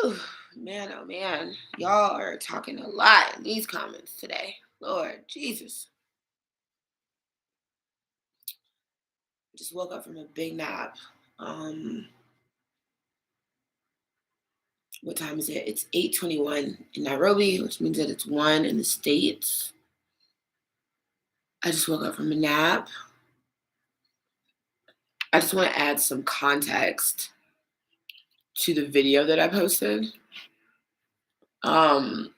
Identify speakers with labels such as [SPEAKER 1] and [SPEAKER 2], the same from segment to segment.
[SPEAKER 1] Whew, man, oh man. Y'all are talking a lot in these comments today. Lord Jesus. Just woke up from a big nap. What time is it? It's 8:21 in Nairobi, which means that it's 1 in the States. I just woke up from a nap. I just want to add some context to the video that I posted. I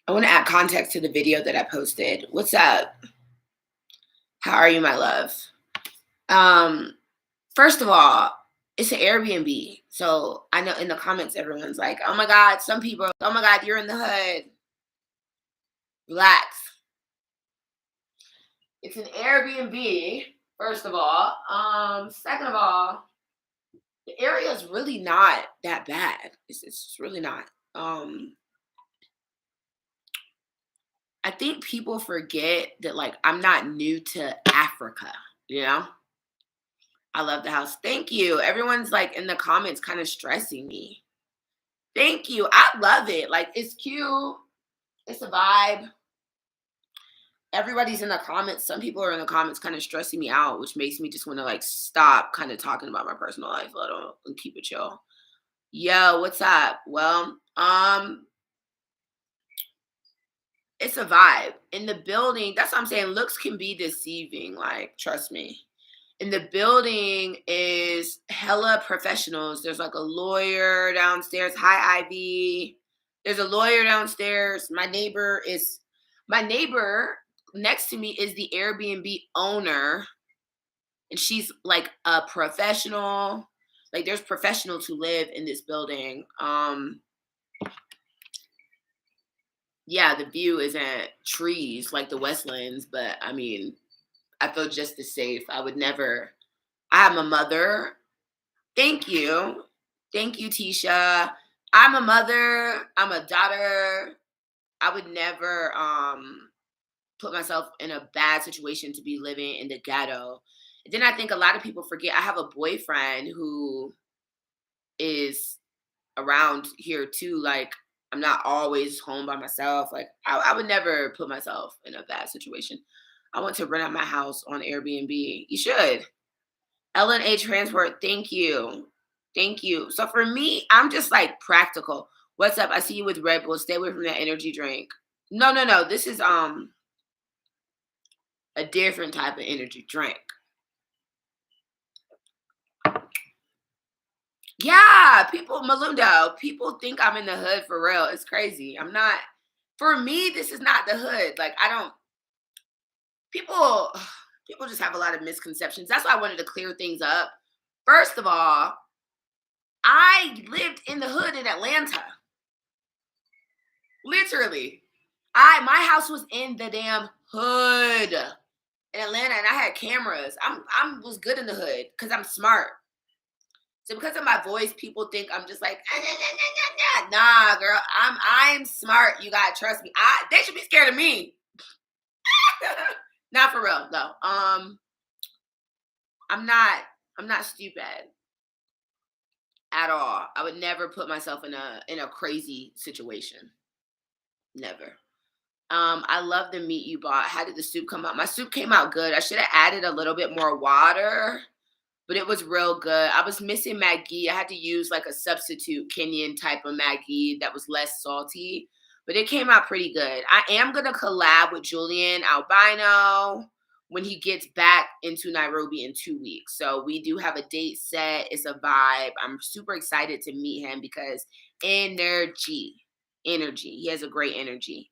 [SPEAKER 1] want to add context to the video that I posted. What's up? How are you, my love? First of all, it's an Airbnb. So I know in the comments, everyone's like, oh my God, some people, oh my God, you're in the hood. Relax. It's an Airbnb, first of all. Second of all, the area is really not that bad. It's really not. I think people forget that, like, I'm not new to Africa, you know? I love the house. Thank you. Everyone's like in the comments kind of stressing me. Thank you. I love it. Like, it's cute. It's a vibe. Everybody's in the comments. Some people are in the comments kind of stressing me out, which makes me just want to like stop kind of talking about my personal life a little and keep it chill. Yo, what's up? Well, it's a vibe. In the building, that's what I'm saying. Looks can be deceiving. Like, trust me. In the building is hella professionals. There's like a lawyer downstairs. Hi, Ivy. There's a lawyer downstairs. My neighbor next to me is the Airbnb owner. And she's like a professional. Like, there's professionals who live in this building. Yeah, the view isn't trees like the Westlands, but I mean, I feel just as safe. I have a mother. Thank you. Thank you, Tisha. I'm a mother. I'm a daughter. I would never put myself in a bad situation to be living in the ghetto. And then I think a lot of people forget I have a boyfriend who is around here too. Like, I'm not always home by myself. Like, I would never put myself in a bad situation. I want to rent out my house on Airbnb. You should. LNA Transport, thank you. Thank you. So for me, I'm just like practical. What's up? I see you with Red Bull. Stay away from that energy drink. No. This is a different type of energy drink. Yeah, Malundo, people think I'm in the hood for real. It's crazy. I'm not. For me, this is not the hood. Like, people just have a lot of misconceptions. That's why I wanted to clear things up. First of all, I lived in the hood in Atlanta. Literally. My house was in the damn hood in Atlanta, and I had cameras. I was good in the hood because I'm smart. So because of my voice, people think I'm just like, nah, girl, I'm smart. You gotta trust me. They should be scared of me. Not for real, though. I'm not stupid at all. I would never put myself in a crazy situation. Never. I love the meat you bought. How did the soup come out? My soup came out good. I should have added a little bit more water, but it was real good. I was missing Maggi. I had to use like a substitute Kenyan type of Maggi that was less salty, but it came out pretty good. I am going to collab with Julian Albino when he gets back into Nairobi in 2 weeks. So we do have a date set. It's a vibe. I'm super excited to meet him because energy. He has a great energy.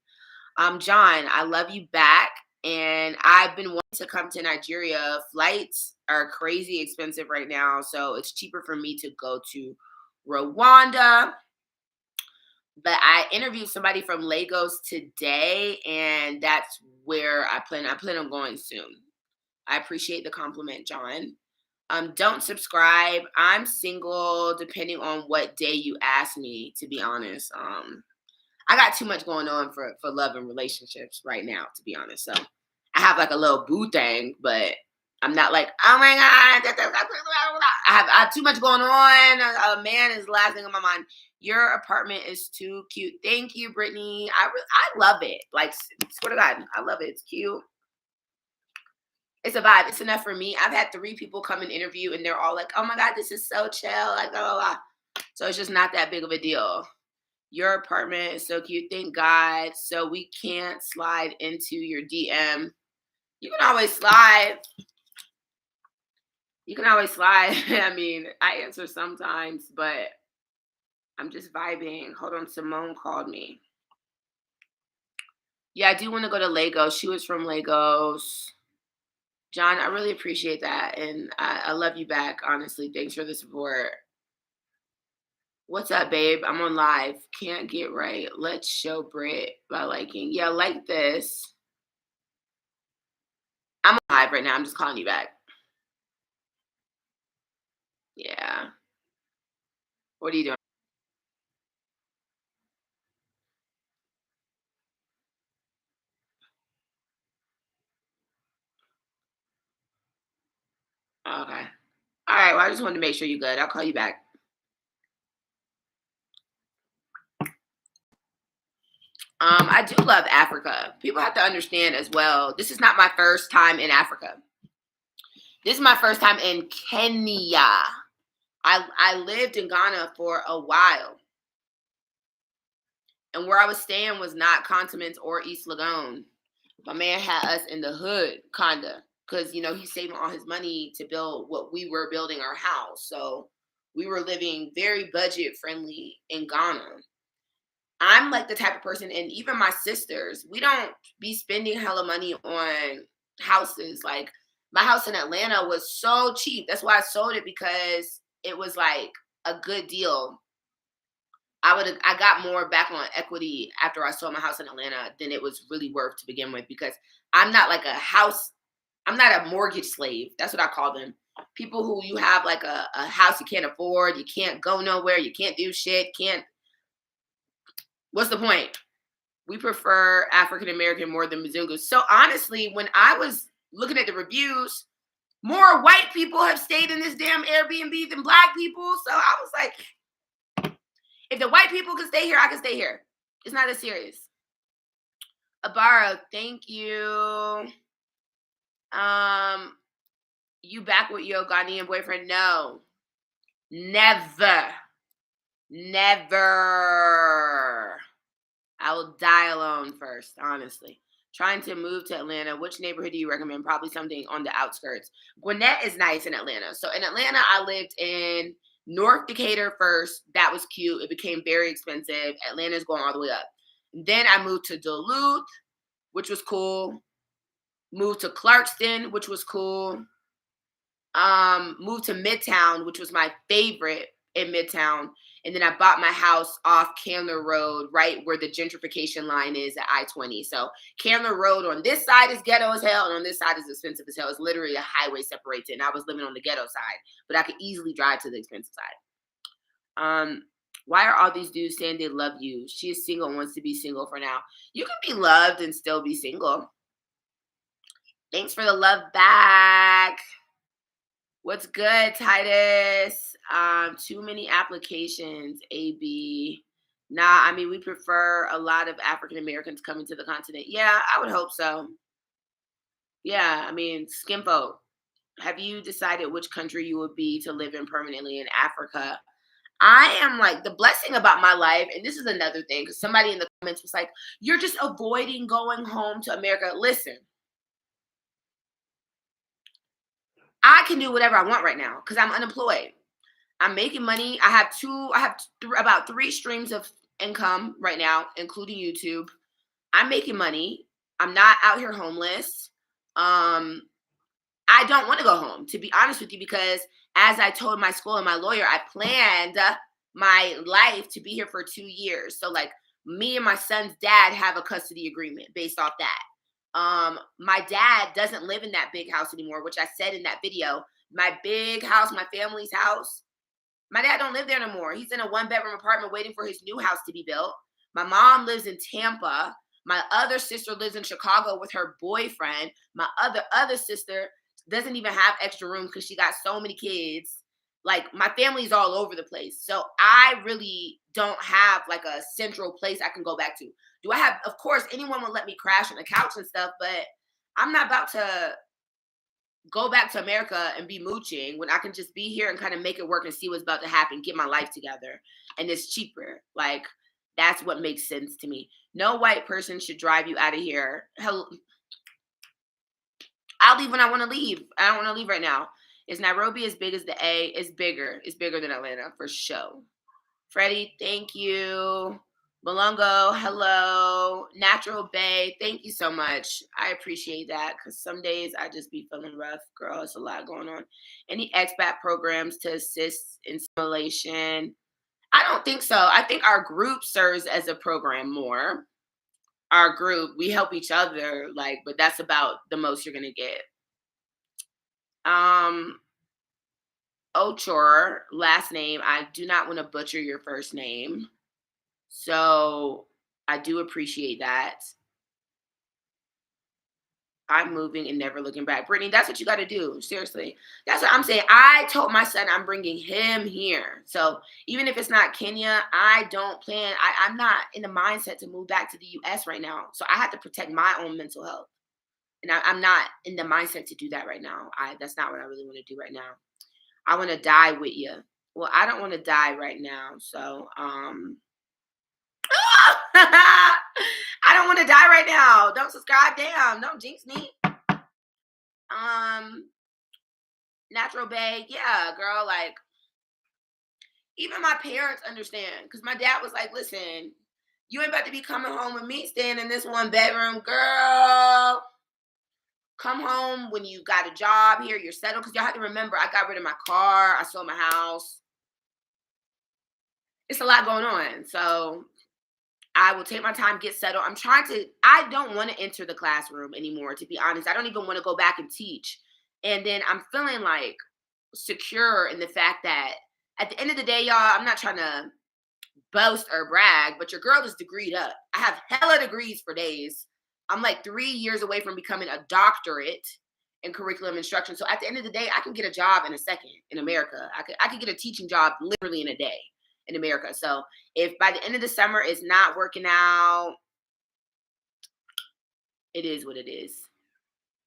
[SPEAKER 1] John, I love you back. And I've been wanting to come to Nigeria. Flights are crazy expensive right now. So it's cheaper for me to go to Rwanda. But I interviewed somebody from Lagos today, and that's where I plan on going soon. I appreciate the compliment, John. Don't subscribe. I'm single, depending on what day you ask me, to be honest. I got too much going on for love and relationships right now, to be honest. So I have like a little boo thing, but I'm not like, oh my God, I have too much going on. A man is the last thing on my mind. Your apartment is too cute. Thank you, Brittany. I love it. Like, swear to God, I love it. It's cute. It's a vibe. It's enough for me. I've had 3 people come and interview, and they're all like, "Oh my God, this is so chill." Like, blah, blah, blah. So it's just not that big of a deal. Your apartment is so cute. Thank God. So we can't slide into your DM. You can always slide. You can always slide. I mean, I answer sometimes, but I'm just vibing. Hold on, Simone called me. Yeah, I do want to go to Lagos. She was from Lagos. John, I really appreciate that. And I love you back, honestly. Thanks for the support. What's up, babe? I'm on live. Can't get right. Let's show Brit by liking. Yeah, like this. I'm on live right now. I'm just calling you back. Yeah. What are you doing? Okay. All right. Well, I just wanted to make sure you're good. I'll call you back. I do love Africa. People have to understand as well. This is not my first time in Africa. This is my first time in Kenya. I lived in Ghana for a while. And where I was staying was not Continents or East Lagoon. My man had us in the hood, kinda. Because, he's saving all his money to build what we were building our house. So we were living very budget friendly in Ghana. I'm like the type of person, and even my sisters, we don't be spending hella money on houses. Like, my house in Atlanta was so cheap. That's why I sold it, because it was like a good deal. I got more back on equity after I sold my house in Atlanta than it was really worth to begin with, because I'm not like I'm not a mortgage slave. That's what I call them. People who you have like a house you can't afford, you can't go nowhere, you can't do shit, what's the point? We prefer African American more than Mzungus. So honestly, when I was looking at the reviews, more white people have stayed in this damn Airbnb than black people. So I was like, if the white people can stay here, I can stay here. It's not that serious. Abara, thank you. You back with your Ghanaian boyfriend? No. Never. Never. I will die alone first, honestly. Trying to move to Atlanta. Which neighborhood do you recommend? Probably something on the outskirts. Gwinnett is nice in Atlanta. So in Atlanta, I lived in North Decatur first. That was cute. It became very expensive. Atlanta's going all the way up. Then I moved to Duluth, which was cool. Moved to Clarkston, which was cool. Moved to Midtown, which was my favorite in Midtown. And then I bought my house off Candler Road, right where the gentrification line is at I-20. So Candler Road on this side is ghetto as hell, and on this side is expensive as hell. It's literally a highway separates it. And I was living on the ghetto side, but I could easily drive to the expensive side. Why are all these dudes saying they love you? She is single and wants to be single for now. You can be loved and still be single. Thanks for the love back. What's good, Titus? Too many applications, AB. Nah, I mean, we prefer a lot of African Americans coming to the continent. Yeah, I would hope so. Yeah, I mean, skinfolk. Have you decided which country you would be to live in permanently in Africa? I am like, the blessing about my life, and this is another thing, because somebody in the comments was like, you're just avoiding going home to America. Listen, I can do whatever I want right now because I'm unemployed. I'm making money. I have about 3 streams of income right now, including YouTube. I'm making money. I'm not out here homeless. Um, I don't want to go home, to be honest with you, because as I told my school and my lawyer, I planned my life to be here for 2 years. So like, me and my son's dad have a custody agreement based off that. My dad doesn't live in that big house anymore, which I said in that video. My big house, my family's house, my dad don't live there no more. He's in a 1-bedroom apartment waiting for his new house to be built. My mom lives in Tampa. My other sister lives in Chicago with her boyfriend. My other sister doesn't even have extra room because she got so many kids. Like my family's all over the place. So I really don't have like a central place I can go back to. Do I have, of course, anyone will let me crash on the couch and stuff, but I'm not about to go back to America and be mooching when I can just be here and kind of make it work and see what's about to happen, get my life together. And it's cheaper. Like, that's what makes sense to me. No white person should drive you out of here. Hell, I'll leave when I want to leave. I don't want to leave right now. Is Nairobi as big as the A? It's bigger. It's bigger than Atlanta for sure. Freddie, thank you. Malongo, hello. Natural Bay, thank you so much. I appreciate that because some days I just be feeling rough. Girl, it's a lot going on. Any expat programs to assist in simulation? I don't think so. I think our group serves as a program more. Our group, we help each other, like, but that's about the most you're gonna get. Ochor, last name. I do not want to butcher your first name. So I do appreciate that. I'm moving and never looking back. Brittany, that's what you got to do. Seriously. That's what I'm saying. I told my son I'm bringing him here. So even if it's not Kenya, I don't plan. I'm not in the mindset to move back to the US right now. So I have to protect my own mental health. And I'm not in the mindset to do that right now. That's not what I really want to do right now. I want to die with you. Well, I don't want to die right now. So, I don't want to die right now. Don't subscribe. Damn. Don't jinx me. Natural Bay. Yeah, girl. Like, even my parents understand. Because my dad was like, listen, you ain't about to be coming home with me staying in this one bedroom. Girl, come home when you got a job here. You're settled. Because y'all have to remember, I got rid of my car. I sold my house. It's a lot going on. So I will take my time, get settled. I don't want to enter the classroom anymore, to be honest. I don't even want to go back and teach. And then I'm feeling like secure in the fact that at the end of the day, y'all, I'm not trying to boast or brag, but your girl is degreed up. I have hella degrees for days. I'm like 3 years away from becoming a doctorate in curriculum instruction. So at the end of the day, I can get a job in a second in America. I could get a teaching job literally in a day in America. So if by the end of the summer it's not working out, it is what it is.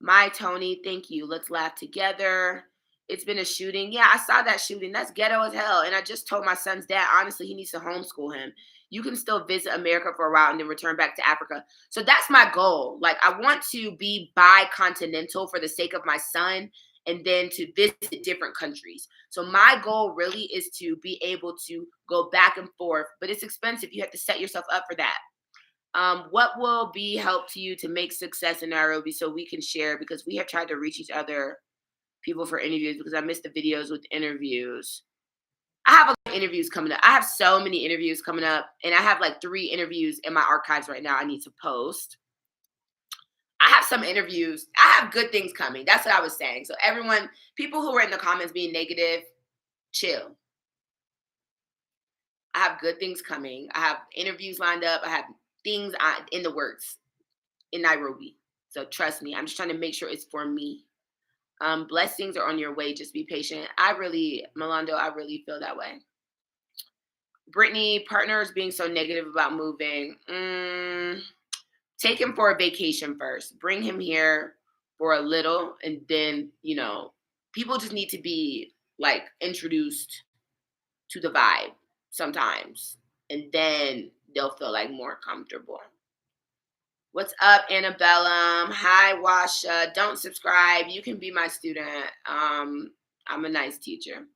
[SPEAKER 1] My Tony, thank you. Let's laugh together. It's been a shooting. Yeah, I saw that shooting. That's ghetto as hell. And I just told my son's dad, honestly, he needs to homeschool him. You can still visit America for a while and then return back to Africa. So that's my goal. Like, I want to be bi-continental for the sake of my son and then to visit different countries. So my goal really is to be able to go back and forth, but it's expensive. You have to set yourself up for that. What will be help to you to make success in Nairobi so we can share? Because we have tried to reach each other, people for interviews, because I missed the videos with interviews. I have a lot of interviews coming up. I have so many interviews coming up, and I have like 3 interviews in my archives right now I need to post. I have some interviews. I have good things coming. That's what I was saying. So everyone, people who were in the comments being negative, chill. I have good things coming. I have interviews lined up. I have things in the works in Nairobi. So trust me, I'm just trying to make sure it's for me. Blessings are on your way. Just be patient. Melando, I really feel that way. Brittany, partners being so negative about moving. Take him for a vacation first. Bring him here for a little, and then, people just need to be like introduced to the vibe sometimes, and then they'll feel like more comfortable. What's up, Annabellum? Hi, Washa. Don't subscribe. You can be my student. I'm a nice teacher.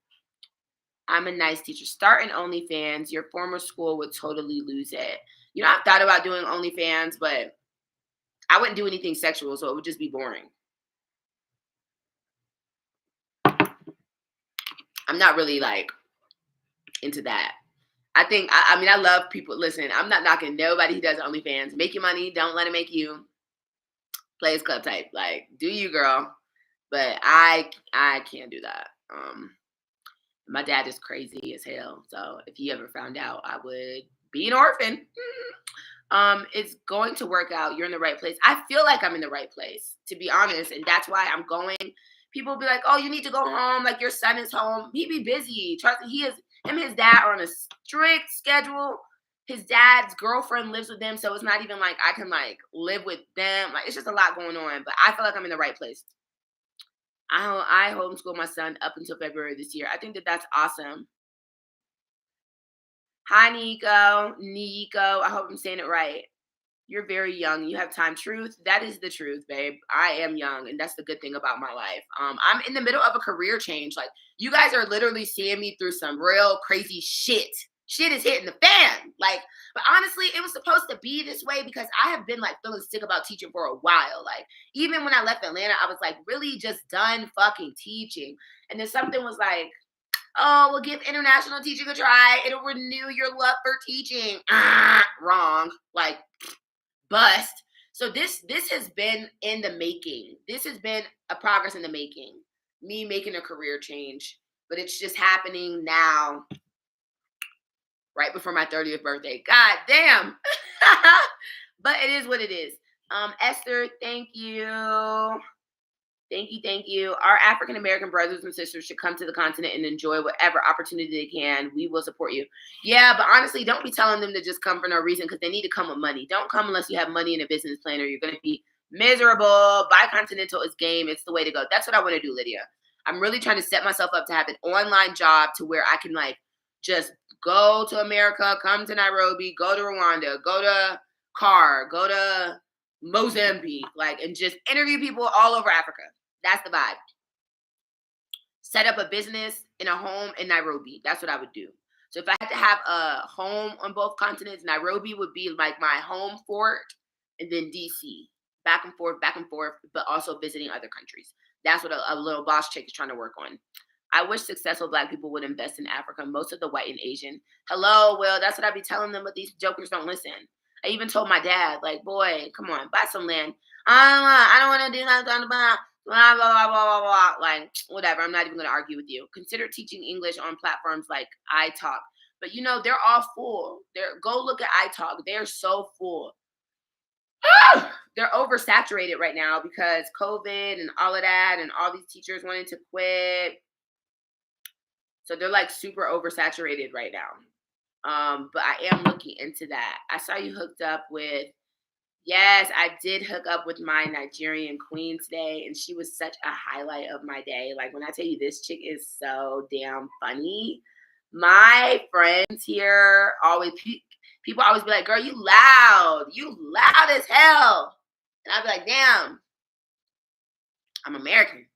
[SPEAKER 1] Start an OnlyFans. Your former school would totally lose it. I've thought about doing OnlyFans, but I wouldn't do anything sexual, so it would just be boring. I'm not really like into that. I love people. Listen, I'm not knocking nobody who does OnlyFans. Make your money. Don't let it make you. Players Club type. Like, do you, girl. But I can't do that. My dad is crazy as hell. So if he ever found out, I would be an orphan. It's going to work out. You're in the right place. I feel like I'm in the right place, to be honest. And that's why I'm going. People be like, "Oh, you need to go home. Like your son is home. He be busy. Trust me, he is. Him and his dad are on a strict schedule. His dad's girlfriend lives with them, so it's not even like I can like live with them. Like it's just a lot going on. But I feel like I'm in the right place. I homeschool my son up until February this year. I think that that's awesome. Hi, Nico. Nico. I hope I'm saying it right. You're very young. You have time. Truth. That is the truth, babe. I am young, and that's the good thing about my life. I'm in the middle of a career change. Like you guys are literally seeing me through some real crazy shit. Shit is hitting the fan. Like, but honestly, it was supposed to be this way because I have been like feeling sick about teaching for a while. Like, even when I left Atlanta, I was like really just done fucking teaching. And then something was like, oh, we'll give international teaching a try. It'll renew your love for teaching. Wrong. Like bust. So this has been in the making. This has been a progress in the making. Me making a career change, but it's just happening now, right before my 30th birthday. God damn. But it is what it is. Esther, thank you. Thank you, thank you. Our African American brothers and sisters should come to the continent and enjoy whatever opportunity they can. We will support you. Yeah, but honestly, don't be telling them to just come for no reason because they need to come with money. Don't come unless you have money in a business plan or you're going to be miserable. Bicontinental is game. It's the way to go. That's what I want to do, Lydia. I'm really trying to set myself up to have an online job to where I can like just go to America, come to Nairobi, go to Rwanda, go to CAR, go to Mozambique, like, and just interview people all over Africa. That's the vibe. Set up a business in a home in Nairobi. That's what I would do. So if I had to have a home on both continents, Nairobi would be like my home fort, and then DC, back and forth, but also visiting other countries. That's what a little boss chick is trying to work on. I wish successful Black people would invest in Africa. Most of the white and Asian. Hello, Will. That's what I be telling them, but these jokers don't listen. I even told my dad, like, boy, come on, buy some land. I don't want to do nothing about blah, blah, blah, blah, blah, blah. Like, whatever. I'm not even going to argue with you. Consider teaching English on platforms like iTalk. But, you know, they're all full. Go look at iTalk. They're so full. They're oversaturated right now because COVID and all of that and all these teachers wanting to quit. So they're like super oversaturated right now. But I am looking into that. I saw you hooked up with, yes, I did hook up with my Nigerian queen today, and she was such a highlight of my day. Like when I tell you this chick is so damn funny. My friends here always, people always be like, girl, you loud as hell. And I'd be like, damn, I'm American.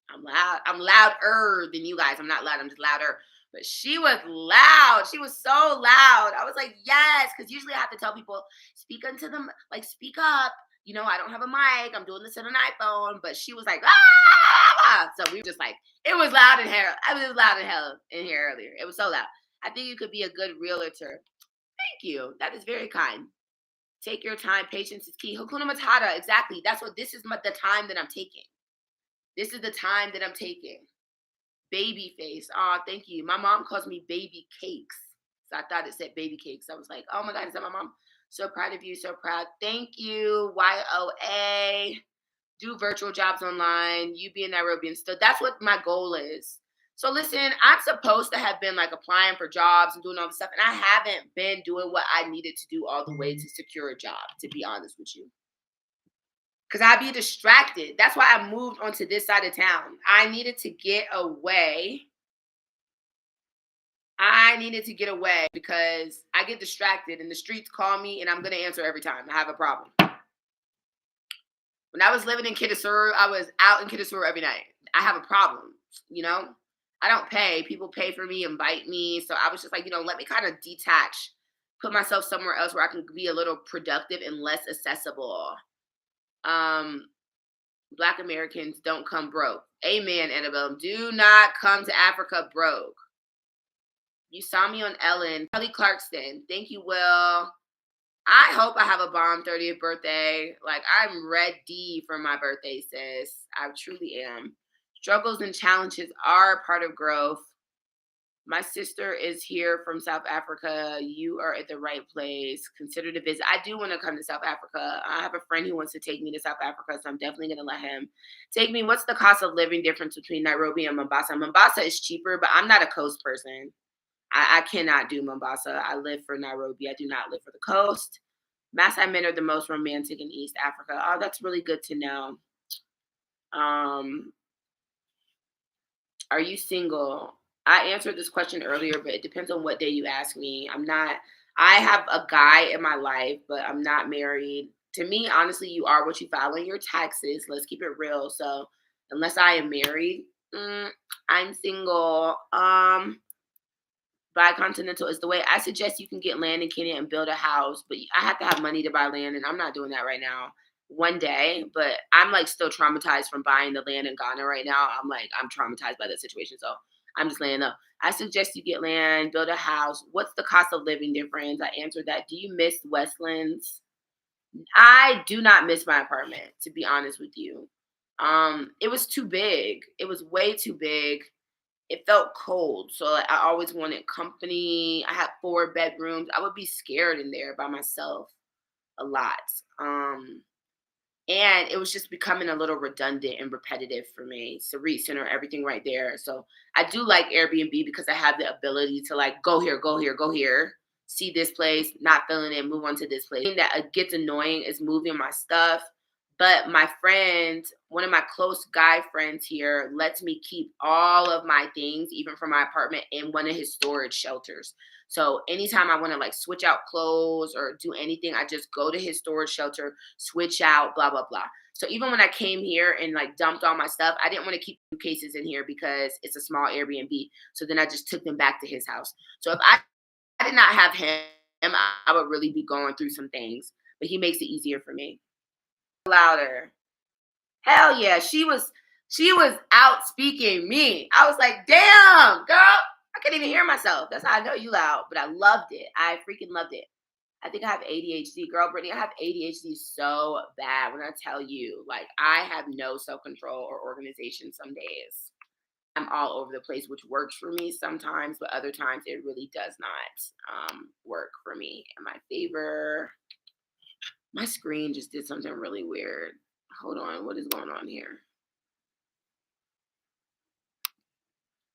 [SPEAKER 1] I'm loud. I'm louder than you guys. I'm not loud. I'm just louder. But she was loud. She was so loud. I was like, yes, because usually I have to tell people, speak into them, like speak up. You know, I don't have a mic. I'm doing this on an iPhone. But she was like, ah! So we were just like, it was loud in here. I mean, it was loud in hell in here earlier. It was so loud. I think you could be a good realtor. Thank you. That is very kind. Take your time. Patience is key. Hakuna Matata. Exactly. That's what this is the time that I'm taking. This is the time that I'm taking. Baby face. Oh, thank you. My mom calls me baby cakes. So I thought it said baby cakes. I was like, oh my God, is that my mom? So proud of you. So proud. Thank you. YOA. Do virtual jobs online. You be in Nairobi and stuff. That's what my goal is. So listen, I'm supposed to have been like applying for jobs and doing all this stuff. And I haven't been doing what I needed to do all the way to secure a job, to be honest with you. Because I'd be distracted. That's why I moved onto this side of town. I needed to get away. Because I get distracted and the streets call me and I'm going to answer every time I have a problem. When I was living in Kitasuru, I was out in Kitasuru every night. I have a problem, you know? I don't pay. People pay for me, invite me. So I was just like, you know, let me kind of detach, put myself somewhere else where I can be a little productive and less accessible. Black Americans don't come broke. Amen, Annabelle. Do not come to Africa broke. You saw me on Ellen. Kelly Clarkson. Thank you, Will. I hope I have a bomb 30th birthday. Like, I'm ready for my birthday, sis. I truly am. Struggles and challenges are part of growth. My sister is here from South Africa. You are at the right place. Consider the visit. I do want to come to South Africa. I have a friend who wants to take me to South Africa, so I'm definitely going to let him take me. What's the cost of living difference between Nairobi and Mombasa? Mombasa is cheaper, but I'm not a coast person. I cannot do Mombasa. I live for Nairobi. I do not live for the coast. Maasai men are the most romantic in East Africa. Oh, that's really good to know. Um, Are you single? I answered this question earlier, but it depends on what day you ask me. I have a guy in my life, but I'm not married. To me, honestly, you are what you file in your taxes. Let's keep it real. So, unless I am married, I'm single. Bicontinental is the way. I suggest you can get land in Kenya and build a house, but I have to have money to buy land, and I'm not doing that right now. One day, but I'm like still traumatized from buying the land in Ghana right now. I'm traumatized by that situation. So I'm just laying up. I suggest you get land, build a house. What's the cost of living difference? I answered that. Do you miss Westlands? I do not miss my apartment, to be honest with you. It was too big. It was way too big. It felt cold. So like, I always wanted company. I had 4 bedrooms. I would be scared in there by myself a lot. Um, and it was just becoming a little redundant and repetitive for me. Sarit Center, everything right there. So I do like Airbnb because I have the ability to like go here, go here, go here, see this place, not feeling it, move on to this place. The thing that gets annoying is moving my stuff. But my friend, one of my close guy friends here, lets me keep all of my things, even from my apartment, in one of his storage shelters. So anytime I want to like switch out clothes or do anything, I just go to his storage shelter, switch out, blah, blah, blah. So even when I came here and like dumped all my stuff, I didn't want to keep suitcases in here because it's a small Airbnb. So then I just took them back to his house. So if I did not have him, I would really be going through some things. But he makes it easier for me. Louder. Hell yeah. She was out speaking me. I was like, damn, girl. I couldn't even hear myself. That's how I know you loud. But I loved it. I freaking loved it. I think I have ADHD. Girl, Brittany, I have ADHD so bad when I tell you, like, I have no self control or organization some days. I'm all over the place, which works for me sometimes, but other times it really does not work for me in my favor. My screen just did something really weird. Hold on. What is going on here?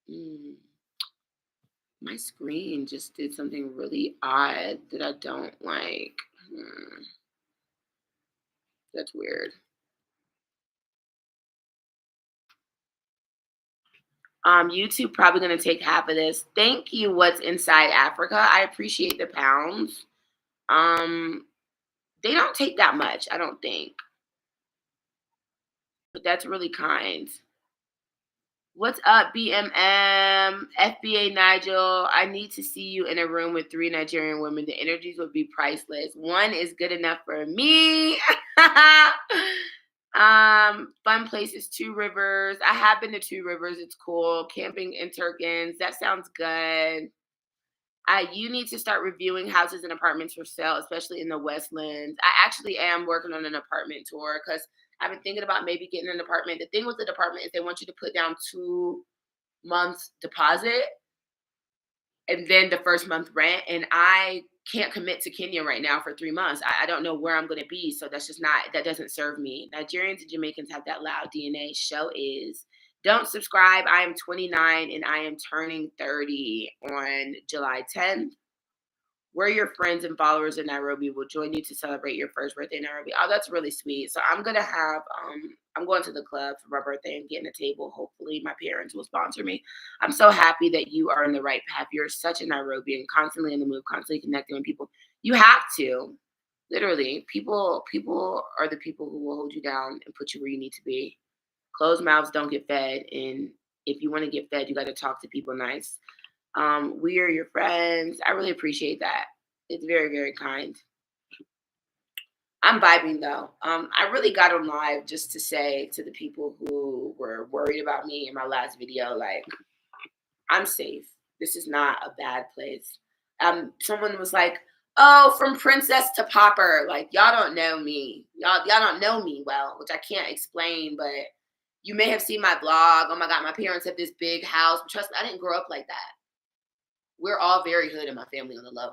[SPEAKER 1] Mm, my screen just did something really odd that I don't like. That's weird. YouTube probably gonna take half of this. Thank you. What's inside Africa? I appreciate the pounds. Um, they don't take that much, I don't think, but that's really kind. What's up, BMM, FBA Nigel? I need to see you in a room with 3 Nigerian women. The energies would be priceless. One is good enough for me. Fun places, Two Rivers. I have been to Two Rivers. It's cool. Camping in Turkins. That sounds good. You need to start reviewing houses and apartments for sale, especially in the Westlands. I actually am working on an apartment tour because I've been thinking about maybe getting an apartment. The thing with the apartment is they want you to put down 2 months deposit and then the first month rent. And I can't commit to Kenya right now for 3 months. I don't know where I'm going to be. So that's just not, that doesn't serve me. Nigerians and Jamaicans have that loud DNA. Show is. Don't subscribe. I am 29 and I am turning 30 on July 10th. Where your friends and followers in Nairobi will join you to celebrate your first birthday in Nairobi. Oh, that's really sweet. So I'm going to the club for my birthday and getting a table. Hopefully my parents will sponsor me. I'm so happy that you are in the right path. You're such a Nairobian, constantly in the move, constantly connecting with people. You have to. Literally, people are the people who will hold you down and put you where you need to be. Closed mouths don't get fed. And if you want to get fed, you got to talk to people nice. We are your friends. I really appreciate that. It's very, very kind. I'm vibing though. I really got on live just to say to the people who were worried about me in my last video, like, I'm safe. This is not a bad place. Someone was like, "Oh, from princess to pauper." Like, y'all don't know me. Y'all don't know me well, which I can't explain, but you may have seen my blog. Oh my God, my parents have this big house. Trust me, I didn't grow up like that. We're all very hood in my family on the low.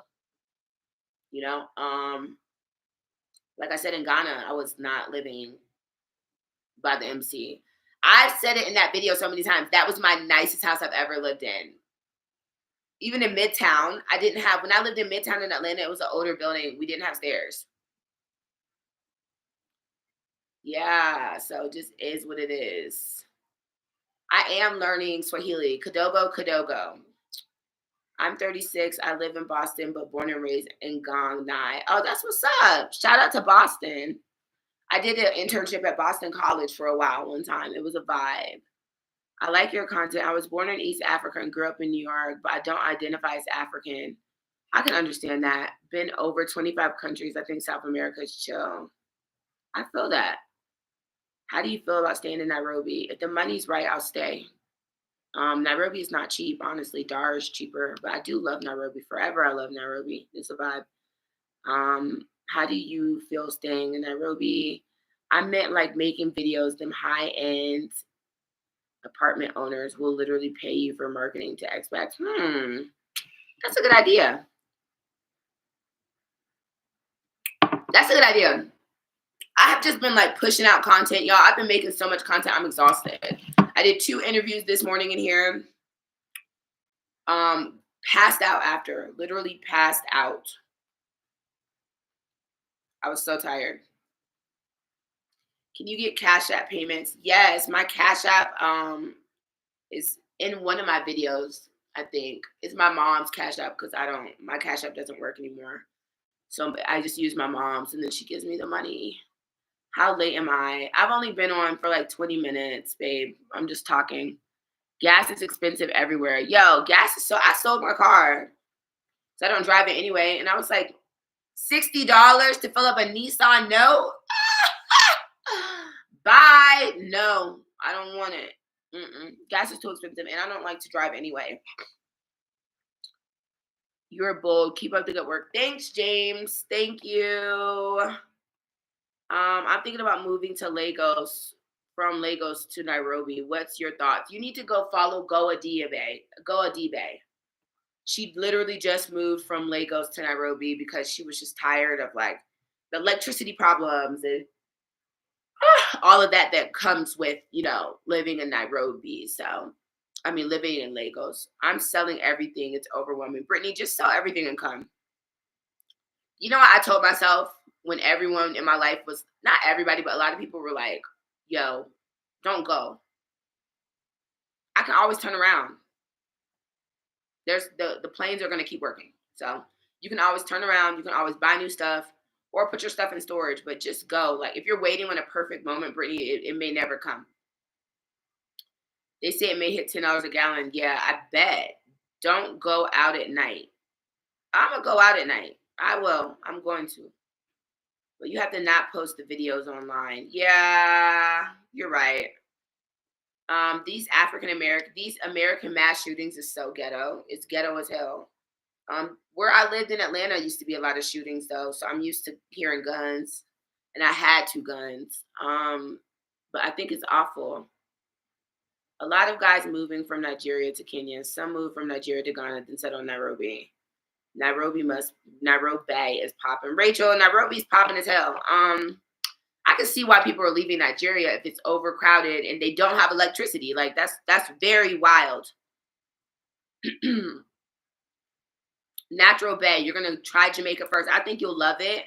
[SPEAKER 1] You know, like I said in Ghana, I was not living by the MC. I've said it in that video so many times. That was my nicest house I've ever lived in. Even in Midtown, I didn't have, when I lived in Midtown in Atlanta, it was an older building. We didn't have stairs. Yeah, so it just is what it is. I am learning Swahili. Kadobo Kadogo. I'm 36. I live in Boston, but born and raised in Gong Nai. Oh, that's what's up. Shout out to Boston. I did an internship at Boston College for a while one time. It was a vibe. I like your content. I was born in East Africa and grew up in New York, but I don't identify as African. I can understand that. Been over 25 countries. I think South America is chill. I feel that. How do you feel about staying in Nairobi? If the money's right, I'll stay. Nairobi is not cheap, honestly. Dar is cheaper, but I do love Nairobi forever. I love Nairobi. It's a vibe. How do you feel staying in Nairobi? I meant like making videos. Them high end apartment owners will literally pay you for marketing to expats. That's a good idea. That's a good idea. I have just been like pushing out content, y'all. I've been making so much content. I'm exhausted. I did 2 interviews this morning in here. Passed out after, literally passed out. I was so tired. Can you get Cash App payments? Yes, my Cash App is in one of my videos. I think it's my mom's Cash App because my Cash App doesn't work anymore. So I just use my mom's and then she gives me the money. How late am I? I've only been on for like 20 minutes, babe. I'm just talking. Gas is expensive everywhere. Yo, gas is I sold my car. So I don't drive it anyway. And I was like, $60 to fill up a Nissan? No. Bye. No, I don't want it. Gas is too expensive and I don't like to drive anyway. You're bold. Keep up the good work. Thanks, James. Thank you. I'm thinking about moving to Lagos, from Lagos to Nairobi. What's your thoughts? You need to go follow Goa Diabe. Goa Dibe. She literally just moved from Lagos to Nairobi because she was just tired of like the electricity problems and all of that comes with, living in Nairobi. So, living in Lagos. I'm selling everything. It's overwhelming. Brittany, just sell everything and come. You know what I told myself when everyone in my life was, not everybody, but a lot of people were like, yo, don't go. I can always turn around. There's the planes are going to keep working. So you can always turn around. You can always buy new stuff or put your stuff in storage, but just go. Like if you're waiting on a perfect moment, Brittany, it may never come. They say it may hit $10 a gallon. Yeah, I bet. Don't go out at night. I'm going to go out at night. I will. I'm going to. But you have to not post the videos online. Yeah, you're right. These American mass shootings is so ghetto. It's ghetto as hell. Where I lived in Atlanta used to be a lot of shootings though, so I'm used to hearing guns, and I had 2 guns. But I think it's awful. A lot of guys moving from Nigeria to Kenya. Some moved from Nigeria to Ghana, then settled in Nairobi. Nairobi is popping. Rachel, Nairobi's popping as hell. I can see why people are leaving Nigeria if it's overcrowded and they don't have electricity. Like that's very wild. Natural Bay, you're gonna try Jamaica first. I think you'll love it,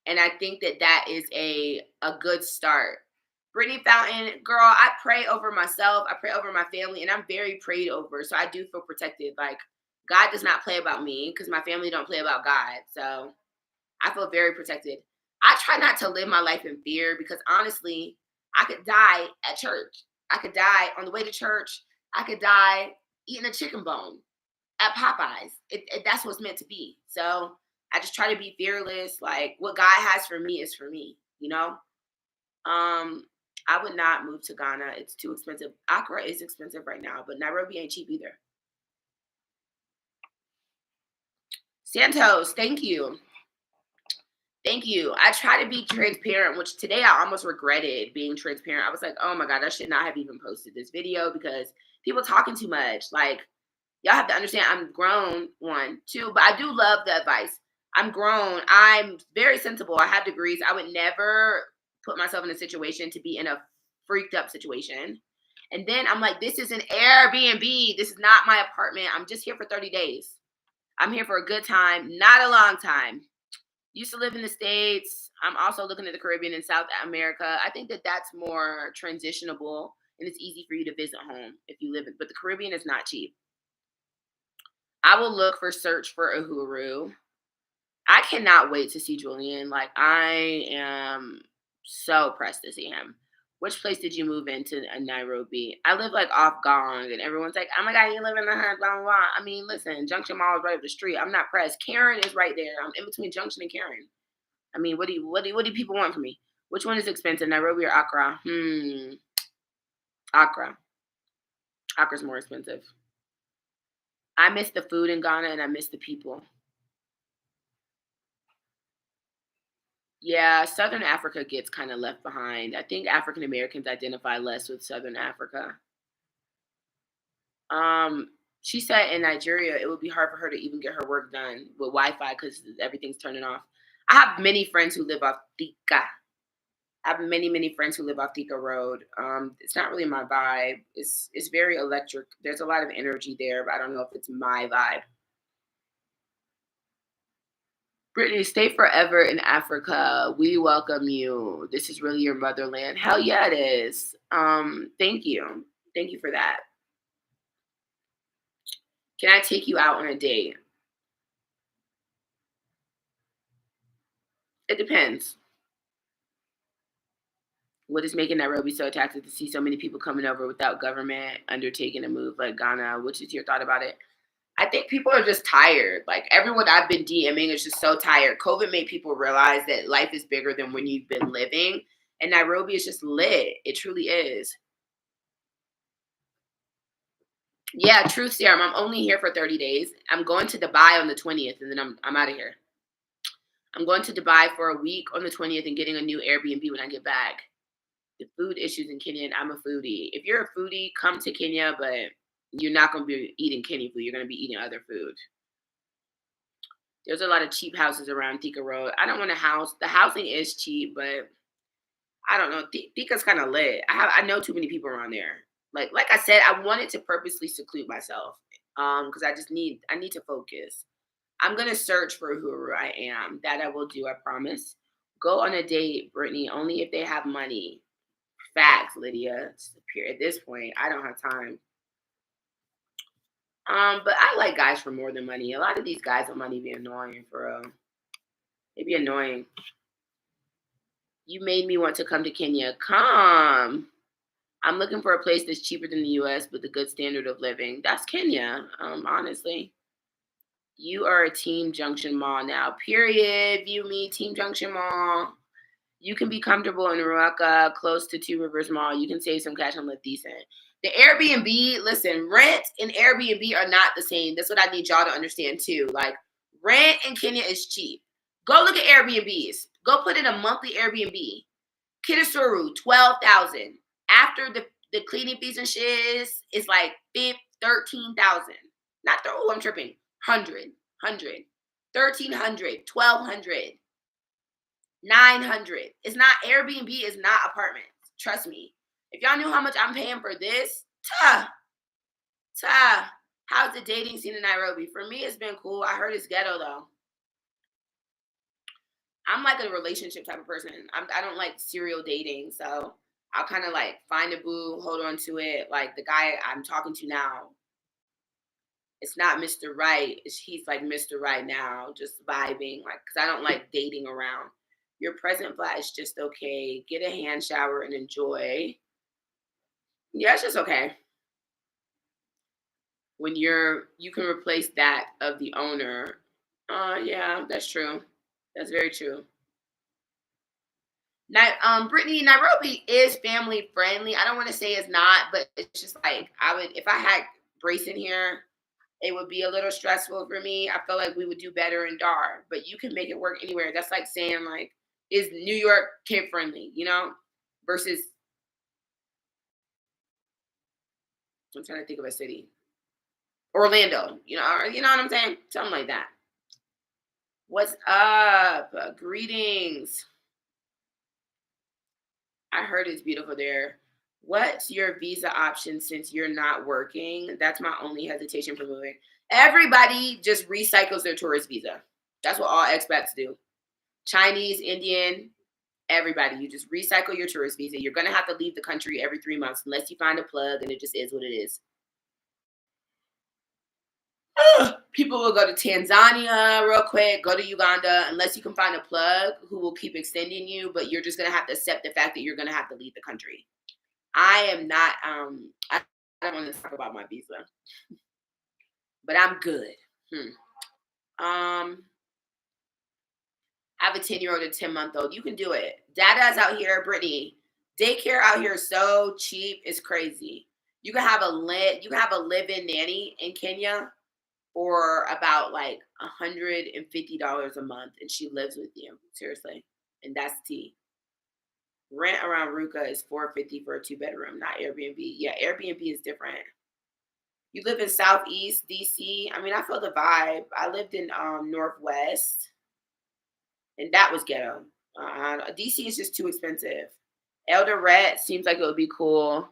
[SPEAKER 1] and I think that is a good start. Brittany Fountain, girl, I pray over myself. I pray over my family, and I'm very prayed over, so I do feel protected. Like God does not play about me because my family don't play about God. So I feel very protected. I try not to live my life in fear because honestly, I could die at church. I could die on the way to church. I could die eating a chicken bone at Popeyes. That's what's meant to be. So I just try to be fearless. Like what God has for me is for me, I would not move to Ghana. It's too expensive. Accra is expensive right now, but Nairobi ain't cheap either. Santos, thank you. Thank you. I try to be transparent, which today I almost regretted being transparent. I was like, oh my God, I should not have even posted this video because people talking too much. Like, Y'all have to understand I'm grown, one, two, but I do love the advice. I'm grown. I'm very sensible. I have degrees. I would never put myself in a situation to be in a freaked up situation. And then I'm like, this is an Airbnb. This is not my apartment. I'm just here for 30 days. I'm here for a good time, not a long time. Used to live in the States. I'm also looking at the Caribbean and South America. I think that that's more transitionable and it's easy for you to visit home if you live in, but the Caribbean is not cheap. I will look for search for Uhuru. I cannot wait to see Julian. Like I am so pressed to see him. Which place did you move into in Nairobi? I live like off Gong, and everyone's like, "Oh my god, you live in the hood, blah blah blah." I mean, listen, Junction Mall is right up the street. I'm not pressed. Karen is right there. I'm in between Junction and Karen. I mean, what do people want from me? Which one is expensive, Nairobi or Accra? Accra. Accra's more expensive. I miss the food in Ghana, and I miss the people. Yeah, Southern Africa gets kind of left behind. I think African Americans identify less with Southern Africa. Um, she said in Nigeria it would be hard for her to even get her work done with Wi-Fi because everything's turning off. I have many friends who live off Thika. I have many friends who live off Thika Road. It's not really my vibe. It's very electric. There's a lot of energy there, but I don't know if it's my vibe. Brittany, stay forever in Africa. We welcome you. This is really your motherland. Hell yeah, it is. Thank you. Thank you for that. Can I take you out on a date? It depends. What is making Nairobi so attractive to see so many people coming over without government undertaking a move like Ghana? Which is your thought about it? I think people are just tired. Like everyone I've been DMing is just so tired. COVID made people realize that life is bigger than when you've been living. And Nairobi is just lit. It truly is. Yeah, truth serum. I'm only here for 30 days. I'm going to Dubai on the 20th and then I'm out of here. I'm going to Dubai for a week on the 20th and getting a new Airbnb when I get back. The food issues in Kenya, and I'm a foodie. If you're a foodie, come to Kenya, but you're not going to be eating Kenyan food. You're going to be eating other food. There's a lot of cheap houses around Thika Road. I don't want a house. The housing is cheap, but I don't know. Thika's kind of lit. I know too many people around there. Like I said, I wanted to purposely seclude myself. Because I need to focus. I'm gonna search for who I am. That I will do. I promise. Go on a date, Brittany, only if they have money. Facts, Lydia. At this point, I don't have time. But I like guys for more than money. A lot of these guys with money be annoying for real. They be annoying. You made me want to come to Kenya. Come. I'm looking for a place that's cheaper than the US with a good standard of living. That's Kenya, honestly. You are a Team Junction Mall now. Period. View me, Team Junction Mall. You can be comfortable in Ruaka, close to Two Rivers Mall. You can save some cash and live decent. The Airbnb, listen, rent and Airbnb are not the same. That's what I need y'all to understand too. Like rent in Kenya is cheap. Go look at Airbnbs. Go put in a monthly Airbnb. Kitasuru, 12,000. After the cleaning fees and shit is like 13,000. Not the I'm tripping. 100, 1,300, 1,200. 900. It's not Airbnb, is not apartments. Trust me. If y'all knew how much I'm paying for this, ta. How's the dating scene in Nairobi? For me, it's been cool. I heard it's ghetto though. I'm like a relationship type of person. I don't like serial dating, so I'll kind of like find a boo, hold on to it. Like the guy I'm talking to now, it's not Mr. Right. He's like Mr. Right now, just vibing. Like, cause I don't like dating around. Your present flat is just okay. Get a hand shower and enjoy. Yeah, it's just okay. When you can replace that of the owner. Yeah, that's true. That's very true. Now, Brittany, Nairobi is family friendly. I don't want to say it's not, but it's just like I would if I had Brace in here, it would be a little stressful for me. I feel like we would do better in Dar, but you can make it work anywhere. That's like saying like, is New York kid friendly? Versus I'm trying to think of a city Orlando, you know what I'm saying? Something like that. What's up? Greetings. I heard it's beautiful there. What's your visa option since you're not working? That's my only hesitation for moving. Everybody just recycles their tourist visa. That's what all expats do. Chinese, Indian, everybody. You just recycle your tourist visa. You're going to have to leave the country every 3 months unless you find a plug, and it just is what it is. People will go to Tanzania real quick, go to Uganda, unless you can find a plug who will keep extending you, but you're just going to have to accept the fact that you're going to have to leave the country. I am not, I don't want to talk about my visa, but I'm good. I have a 10-year-old and 10-month-old. You can do it. Dada's out here, Brittany. Daycare out here is so cheap, it's crazy. You can have a live-in nanny in Kenya for about like $150 a month, and she lives with you. Seriously. And that's tea. Rent around Ruka is $450 for a 2-bedroom, not Airbnb. Yeah, Airbnb is different. You live in Southeast DC. I mean, I feel the vibe. I lived in Northwest, and that was ghetto. DC is just too expensive. Eldoret seems like it would be cool.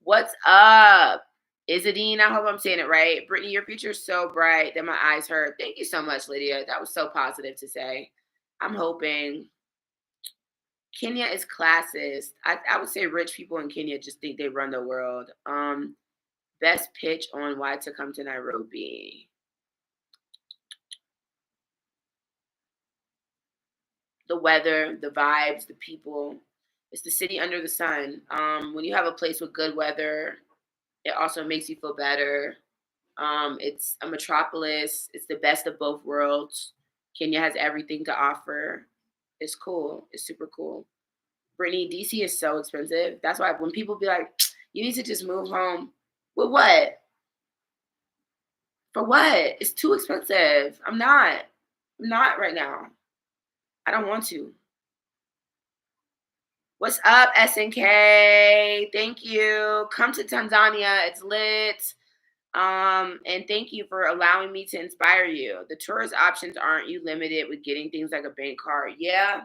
[SPEAKER 1] What's up? Isadine, I hope I'm saying it right. Brittany, your future's so bright that my eyes hurt. Thank you so much, Lydia. That was so positive to say. I'm hoping. Kenya is classist. I would say rich people in Kenya just think they run the world. Best pitch on why to come to Nairobi. The weather, the vibes, the people. It's the city under the sun. When you have a place with good weather, it also makes you feel better. It's a metropolis. It's the best of both worlds. Kenya has everything to offer. It's cool. It's super cool. Brittany, DC is so expensive. That's why when people be like, you need to just move home. With what? For what? It's too expensive. I'm not. I'm not right now. I don't want to. What's up, SNK? Thank you. Come to Tanzania. It's lit. And thank you for allowing me to inspire you. The tourist options aren't you limited with getting things like a bank card? Yeah,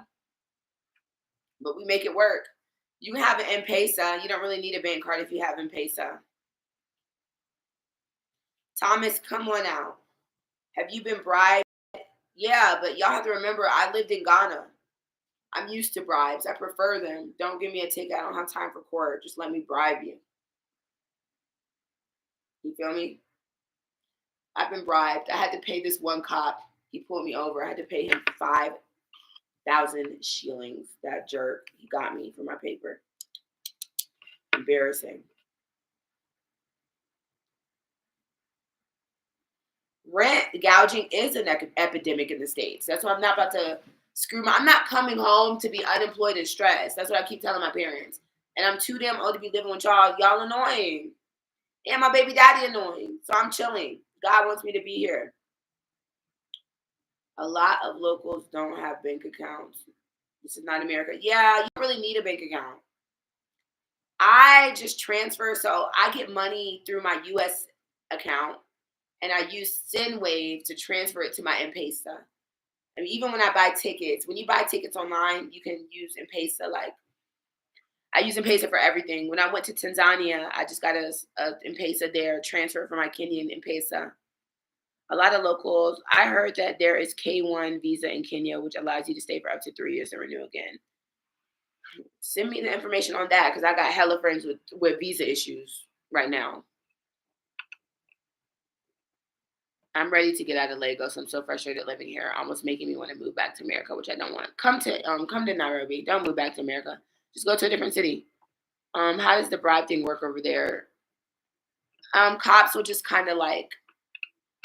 [SPEAKER 1] but we make it work. You have an M-Pesa. You don't really need a bank card if you have M-Pesa. Thomas, come on out. Have you been bribed? Yeah, but y'all have to remember, I lived in Ghana. I'm used to bribes. I prefer them. Don't give me a ticket. I don't have time for court. Just let me bribe you. You feel me? I've been bribed. I had to pay this one cop. He pulled me over. I had to pay him 5,000 shillings. That jerk. He got me for my paper. Embarrassing. Rent gouging is an epidemic in the States. That's why I'm not about to I'm not coming home to be unemployed and stressed. That's what I keep telling my parents. And I'm too damn old to be living with y'all. Y'all annoying. And my baby daddy annoying. So I'm chilling. God wants me to be here. A lot of locals don't have bank accounts. This is not America. Yeah, you don't really need a bank account. I just transfer. So I get money through my US account, and I use SendWave to transfer it to my M-Pesa. I mean, even when I buy tickets, when you buy tickets online, you can use M-Pesa. Like, I use M-Pesa for everything. When I went to Tanzania, I just got a M-Pesa there, transfer from my Kenyan M-Pesa. A lot of locals, I heard that there is K1 visa in Kenya, which allows you to stay for up to 3 years and renew again. Send me the information on that because I got hella friends with visa issues right now. I'm ready to get out of Lagos. I'm so frustrated living here, almost making me want to move back to America, which I don't want. Come to Nairobi. Don't move back to America. Just go to a different city. How does the bribe thing work over there? Cops will just kind of like,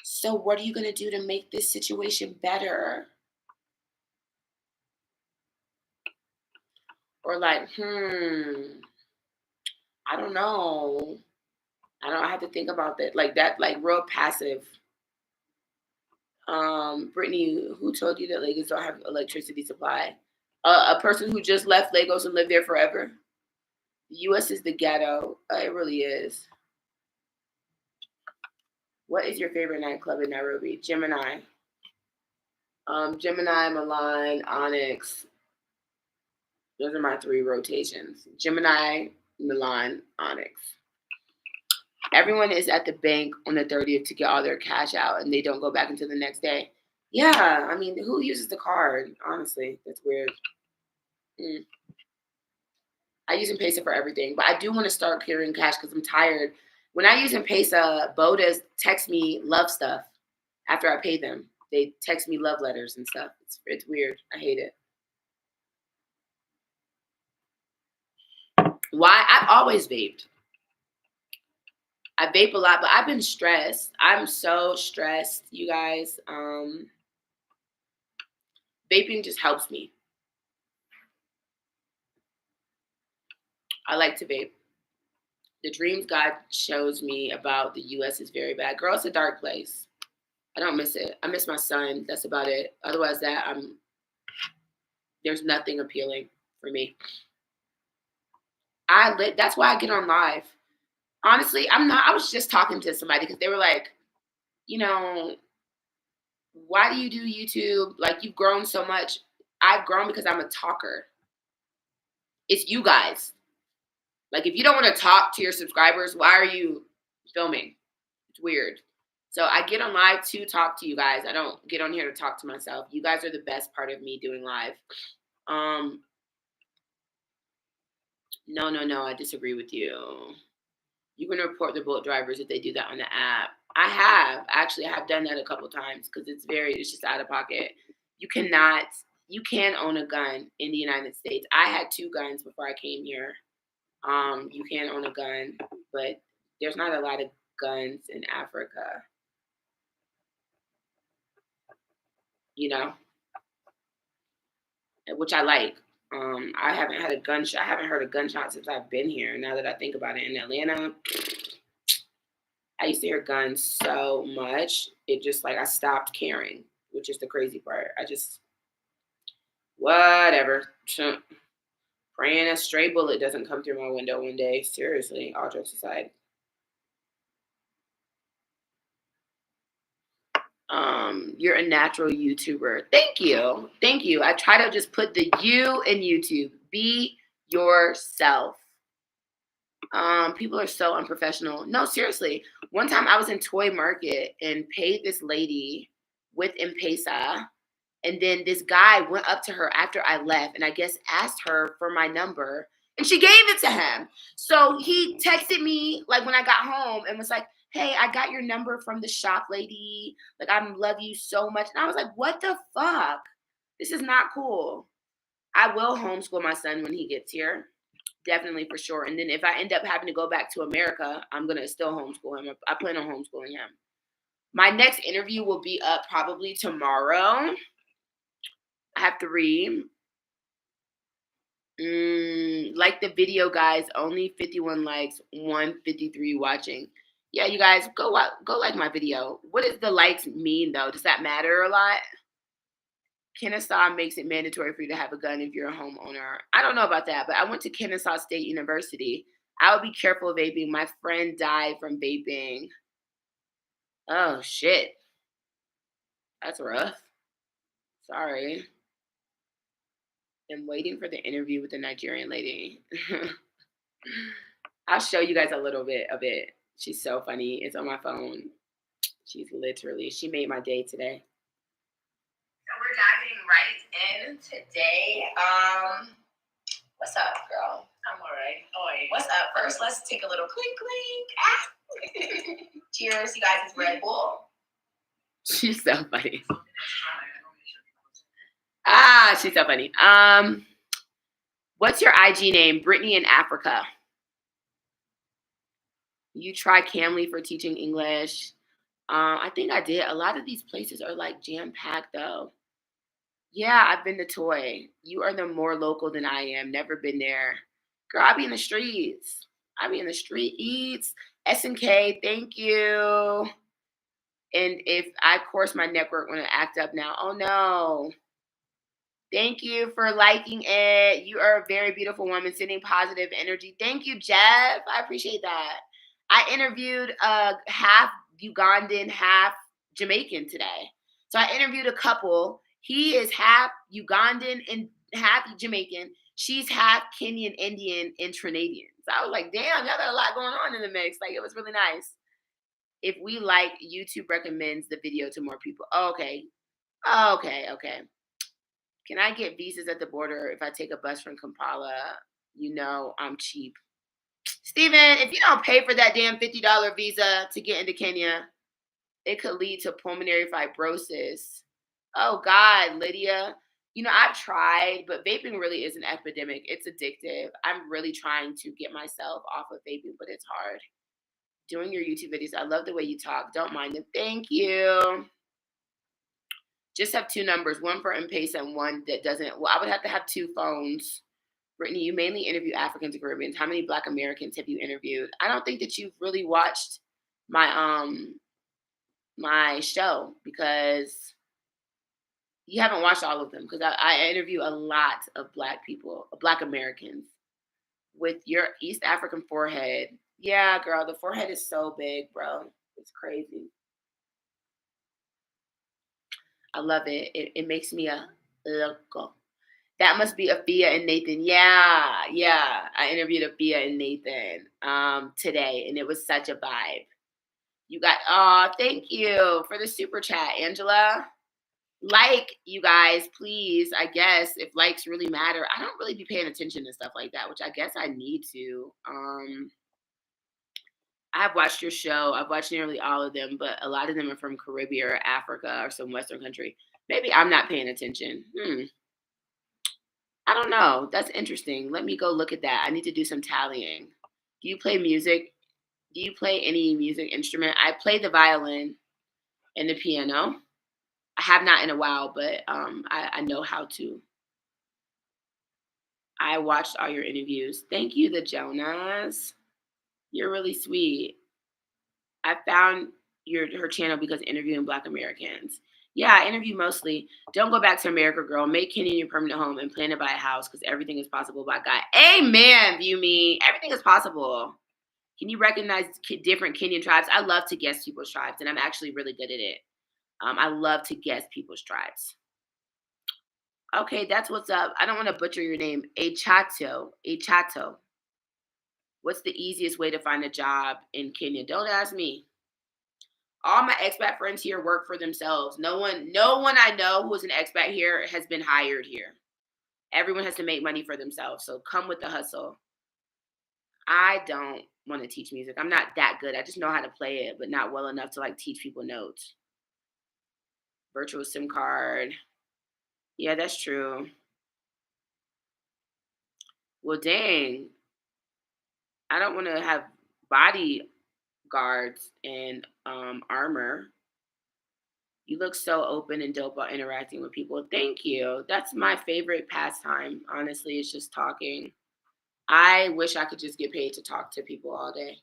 [SPEAKER 1] so what are you gonna do to make this situation better? Or like, I don't know. I have to think about that. Like that, like real passive. Brittany, who told you that Lagos don't have electricity supply? A person who just left Lagos and lived there forever. The U.S. is the ghetto. It really is. What is your favorite nightclub in Nairobi? Gemini. Gemini, Milan, Onyx. Those are my 3 rotations. Gemini, Milan, Onyx. Everyone is at the bank on the 30th to get all their cash out, and they don't go back until the next day. Yeah, I mean, who uses the card? Honestly, that's weird. I use M-Pesa for everything, but I do want to start carrying cash because I'm tired. When I use M-Pesa, Bodas text me love stuff after I pay them. They text me love letters and stuff. It's weird. I hate it. Why? I've always vaped. I vape a lot, but I've been stressed. I'm so stressed, you guys. Vaping just helps me. I like to vape. The dreams God shows me about the U.S. is very bad. Girl, it's a dark place. I don't miss it. I miss my son. That's about it. Otherwise, there's nothing appealing for me. That's why I get on live. Honestly, I was just talking to somebody because they were like, you know, why do you do YouTube? Like, you've grown so much. I've grown because I'm a talker. It's you guys. Like, if you don't want to talk to your subscribers, why are you filming? It's weird. So I get on live to talk to you guys. I don't get on here to talk to myself. You guys are the best part of me doing live. No, I disagree with you. You can report the bullet drivers if they do that on the app. I have done that a couple times because it's just out of pocket. You can own a gun in the United States. I had 2 guns before I came here. You can own a gun, but there's not a lot of guns in Africa. You know, which I like. I haven't had a gunshot. I haven't heard a gunshot since I've been here. Now that I think about it, in Atlanta, I used to hear guns so much. It just I stopped caring, which is the crazy part. Whatever. Praying a stray bullet doesn't come through my window one day. Seriously, all jokes aside. You're a natural YouTuber. Thank you. Thank you. I try to just put the you in YouTube. Be yourself. People are so unprofessional. No, seriously. One time I was in Toy Market and paid this lady with M-Pesa. And then this guy went up to her after I left and I guess asked her for my number. And she gave it to him. So he texted me when I got home and was like, hey, I got your number from the shop lady. I love you so much. And I was like, what the fuck? This is not cool. I will homeschool my son when he gets here. Definitely, for sure. And then if I end up having to go back to America, I'm going to still homeschool him. I plan on homeschooling him. My next interview will be up probably tomorrow. I have 3. Like the video, guys. Only 51 likes, 153 watching. Yeah, you guys, go like my video. What does the likes mean, though? Does that matter a lot? Kennesaw makes it mandatory for you to have a gun if you're a homeowner. I don't know about that, but I went to Kennesaw State University. I would be careful of vaping. My friend died from vaping. Oh, shit. That's rough. Sorry. I'm waiting for the interview with the Nigerian lady. I'll show you guys a little bit of it. She's so funny. It's on my phone. She made my day today. So we're diving right in today. What's up, girl?
[SPEAKER 2] I'm all right. How are you?
[SPEAKER 1] What's up? First, let's take a little clink, clink. Cheers, you guys. It's Red Bull. She's so funny. She's so funny. What's your IG name? Brittany in Africa. You try Camly for teaching English. I think I did. A lot of these places are jam-packed though. Yeah, I've been to Toy. You are the more local than I am. Never been there. Girl, I be in the streets. SNK, thank you. And if of course my network want to act up now. Oh no. Thank you for liking it. You are a very beautiful woman, sending positive energy. Thank you, Jeff. I appreciate that. I interviewed half Ugandan, half Jamaican today. So I interviewed a couple. He is half Ugandan and half Jamaican. She's half Kenyan, Indian, and Trinidadian. So I was like, damn, y'all got a lot going on in the mix. Like, it was really nice. If we like, YouTube recommends the video to more people. Okay. Okay. Can I get visas at the border if I take a bus from Kampala? You know, I'm cheap. Steven, if you don't pay for that damn $50 visa to get into Kenya, it could lead to pulmonary fibrosis. Oh God, Lydia. You know, I've tried, but vaping really is an epidemic. It's addictive. I'm really trying to get myself off of vaping, but it's hard. Doing your YouTube videos, I love the way you talk. Don't mind them. Thank you. Just have two numbers, one for M-Pesa and one that doesn't. Well, I would have to have two phones. Brittany, you mainly interview Africans and Caribbeans. How many Black Americans have you interviewed? I don't think that you've really watched my show, because you haven't watched all of them, because I interview a lot of Black people, Black Americans. With your East African forehead. Yeah, girl, the forehead is so big, bro. It's crazy. I love it. It makes me a loco. That must be Afia and Nathan. Yeah. I interviewed Afia and Nathan today, and it was such a vibe. You got, oh, thank you for the super chat, Angela. Like, you guys, please. I guess if likes really matter, I don't really be paying attention to stuff like that, which I guess I need to. I've watched your show. I've watched nearly all of them, but a lot of them are from Caribbean or Africa or some Western country. Maybe I'm not paying attention. I don't know. That's interesting. Let me go look at that. I need to do some tallying. Do you play music? Do you play any music instrument? I play the violin and the piano. I have not in a while, but I know how to. I watched all your interviews. Thank you, the Jonas. You're really sweet. I found her channel because interviewing Black Americans. Yeah, I interview mostly. Don't go back to America, girl. Make Kenya your permanent home and plan to buy a house, because everything is possible by God. Amen, view me. Everything is possible. Can you recognize different Kenyan tribes? I love to guess people's tribes, and I'm actually really good at it. I love to guess people's tribes. Okay, that's what's up. I don't want to butcher your name. Echato. What's the easiest way to find a job in Kenya? Don't ask me. All my expat friends here work for themselves. No one I know who is an expat here has been hired here. Everyone has to make money for themselves. So come with the hustle. I don't want to teach music. I'm not that good. I just know how to play it, but not well enough to like teach people notes. Virtual SIM card. Yeah, that's true. Well, dang. I don't want to have bodyguards and armor. You look so open and dope while interacting with people. Thank you. That's my favorite pastime. Honestly, it's just talking. I wish I could just get paid to talk to people all day.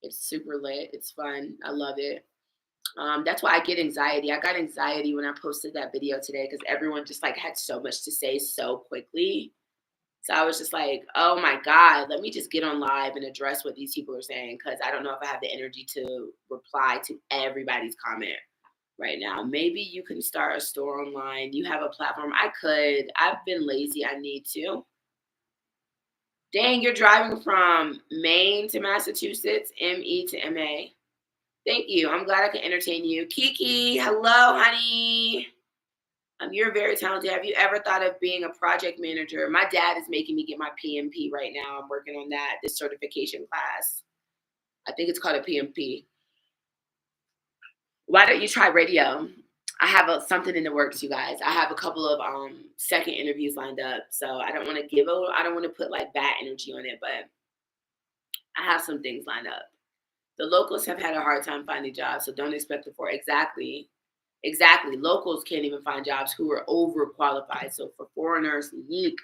[SPEAKER 1] It's super lit. It's fun. I love it. That's why I get anxiety. I got anxiety when I posted that video today, because everyone just like had so much to say so quickly. So I was just like, oh my God, let me just get on live and address what these people are saying, because I don't know if I have the energy to reply to everybody's comment right now. Maybe you can start a store online. You have a platform. I could. I've been lazy. I need to. Dang, you're driving from Maine to Massachusetts, ME to MA. Thank you. I'm glad I could entertain you. Kiki, hello, honey. You're very talented. Have you ever thought of being a project manager? My dad is making me get my PMP right now. I'm working on that, this certification class. I think it's called a PMP. Why don't you try radio? I have something in the works, you guys. I have a couple of second interviews lined up. So I don't want to put like bad energy on it, but I have some things lined up. The locals have had a hard time finding jobs, so don't expect it for exactly. Locals can't even find jobs who are overqualified. So for foreigners, yeek.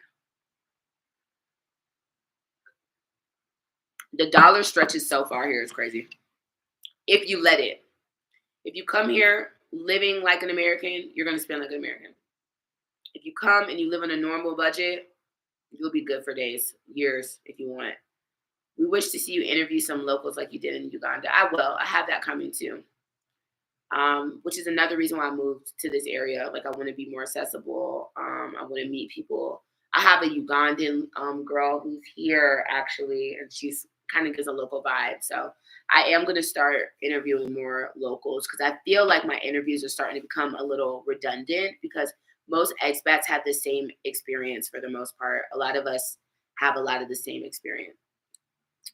[SPEAKER 1] The dollar stretches so far here. It's crazy. If you let it. If you come here living like an American, you're going to spend like an American. If you come and you live on a normal budget, you'll be good for days, years, if you want. We wish to see you interview some locals like you did in Uganda. I will. I have that coming too. which is another reason why I moved to this area. Like, I want to be more accessible. I want to meet people. I have a Ugandan girl who's here actually, and she's kind of gives a local vibe. So I am going to start interviewing more locals because I feel like my interviews are starting to become a little redundant because most expats have the same experience for the most part. A lot of us have a lot of the same experience.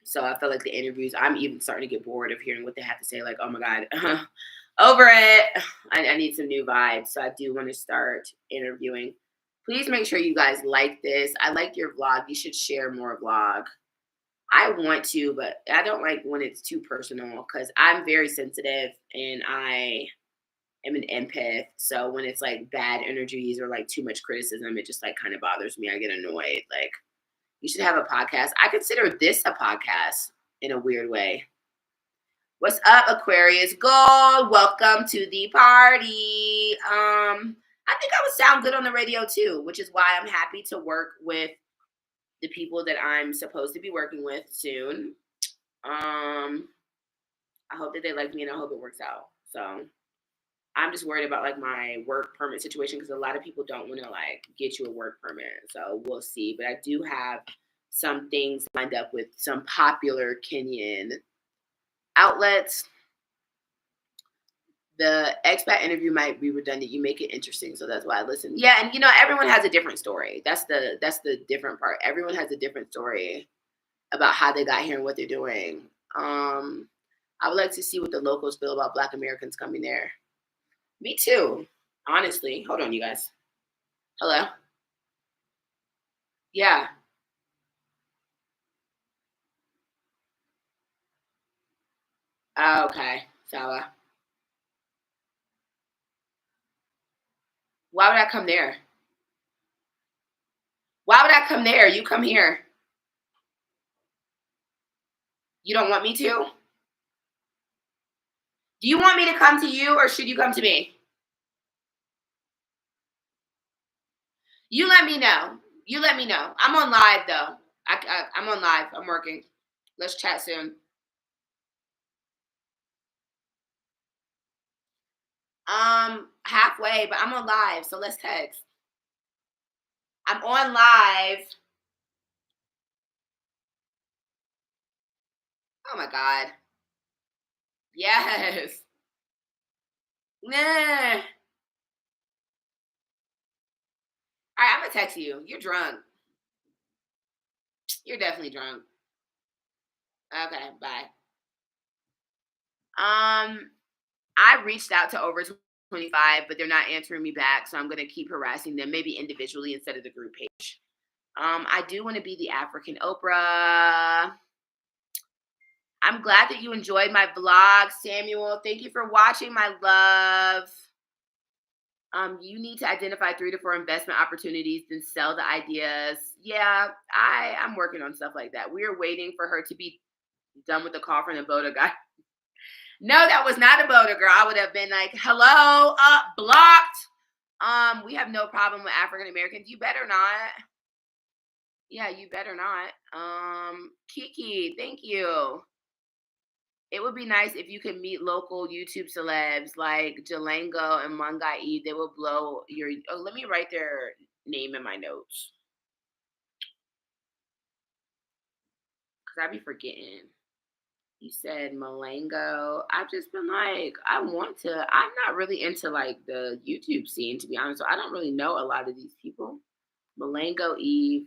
[SPEAKER 1] So I feel like the interviews, I'm even starting to get bored of hearing what they have to say. Like, oh my God, over it. I need some new vibes. So I do want to start interviewing. Please make sure you guys like this. I like your vlog. You should share more vlog. I want to, but I don't like when it's too personal because I'm very sensitive and I am an empath. So when it's like bad energies or like too much criticism, it just like kind of bothers me. I get annoyed. Like, you should have a podcast. I consider this a podcast in a weird way. What's up, Aquarius Gold? Welcome to the party. I think I would sound good on the radio too, which is why I'm happy to work with the people that I'm supposed to be working with soon. I hope that they like me and I hope it works out. So I'm just worried about like my work permit situation because a lot of people don't want to like get you a work permit. So we'll see. But I do have some things lined up with some popular Kenyan outlets. The expat interview might be redundant. You make it interesting, so that's why I listen. Yeah, and everyone has a different story. That's the different part. Everyone has a different story about how they got here and what they're doing. I would like to see what the locals feel about Black Americans coming there. Me too, honestly. Hold on, you guys. Hello. Yeah. Okay. So, why would I come there? Why would I come there? You come here. You don't want me to? Do you want me to come to you or should you come to me? You let me know. You let me know. I'm on live though. I'm on live. I'm working. Let's chat soon. Halfway, but I'm on live, so let's text. I'm on live. Oh my god. Yes. Nah. All right, I'm gonna text you. You're drunk. You're definitely drunk. Okay, bye. I reached out to over 25, but they're not answering me back, so I'm gonna keep harassing them, maybe individually instead of the group page. I do want to be the African Oprah. I'm glad that you enjoyed my vlog, Samuel. Thank you for watching, my love. You need to identify 3 to 4 investment opportunities, then sell the ideas. Yeah, I'm working on stuff like that. We are waiting for her to be done with the call from the Boda guy. No, that was not a Boda girl. I would have been like, hello, blocked. We have no problem with African Americans. You better not. Yeah, you better not. Kiki, thank you. It would be nice if you could meet local YouTube celebs like Jalango and Mangai. They will blow your. Oh, let me write their name in my notes because I be forgetting. You said Malango. I've just been like, I want to. I'm not really into like the YouTube scene, to be honest. So I don't really know a lot of these people. Malango Eve,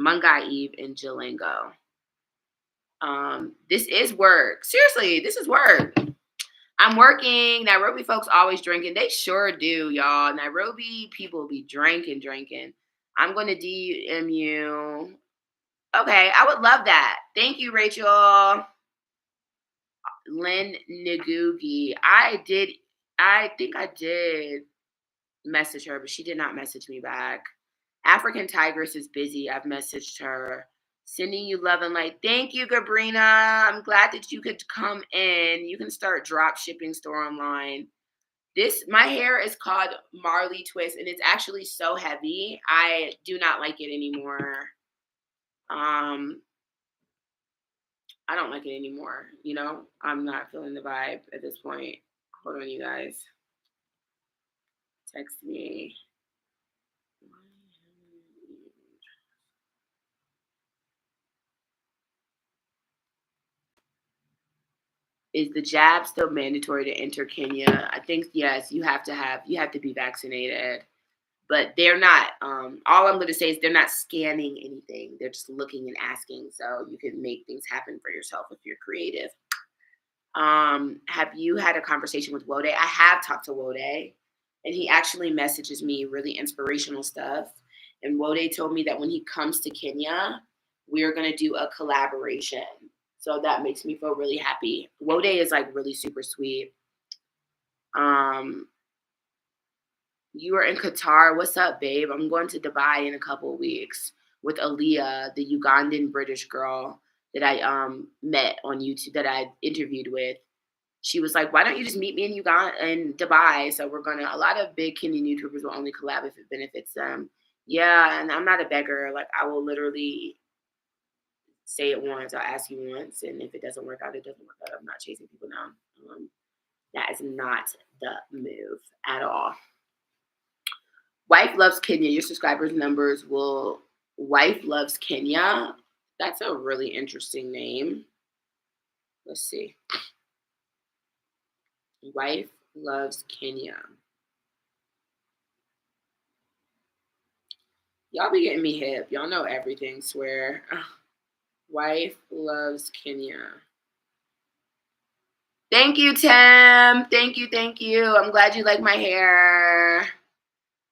[SPEAKER 1] Mangai Eve, and Jalango. This is work. Seriously, this is work. I'm working. Nairobi folks always drinking. They sure do, y'all. Nairobi people be drinking. I'm going to DM you. Okay, I would love that. Thank you, Rachel. Lynn Ngugi. I think I did message her, but she did not message me back. African Tigress is busy. I've messaged her. Sending you love and light. Thank you, Gabrina. I'm glad that you could come in. You can start drop shipping store online. My hair is called Marley Twist, and it's actually so heavy. I do not like it anymore. I don't like it anymore. I'm not feeling the vibe at this point. Hold on, you guys. Text me. Is the jab still mandatory to enter Kenya? I think yes. You have to be vaccinated, but they're not. All I'm going to say is they're not scanning anything. They're just looking and asking, so you can make things happen for yourself if you're creative. Have you had a conversation with Wode? I have talked to Wode, and he actually messages me really inspirational stuff. And Wode told me that when he comes to Kenya, we're gonna do a collaboration. So that makes me feel really happy. Wode is like really super sweet. Um, you are in Qatar. What's up, babe? I'm going to Dubai in a couple of weeks with Aaliyah, the Ugandan British girl that I met on YouTube that I interviewed with. She was like, why don't you just meet me in Uganda in Dubai? So a lot of big Kenyan YouTubers will only collab if it benefits them. Yeah, and I'm not a beggar. Like I will literally say it once, I'll ask you once, and if it doesn't work out, it doesn't work out. I'm not chasing people down. That is not the move at all. Wife loves Kenya. Your subscribers numbers will. Wife loves Kenya. That's a really interesting name. Let's see. Wife loves Kenya. Y'all be getting me hip. Y'all know everything, swear. Ugh. Wife loves Kenya. Thank you, Tim. Thank you, thank you. I'm glad you like my hair.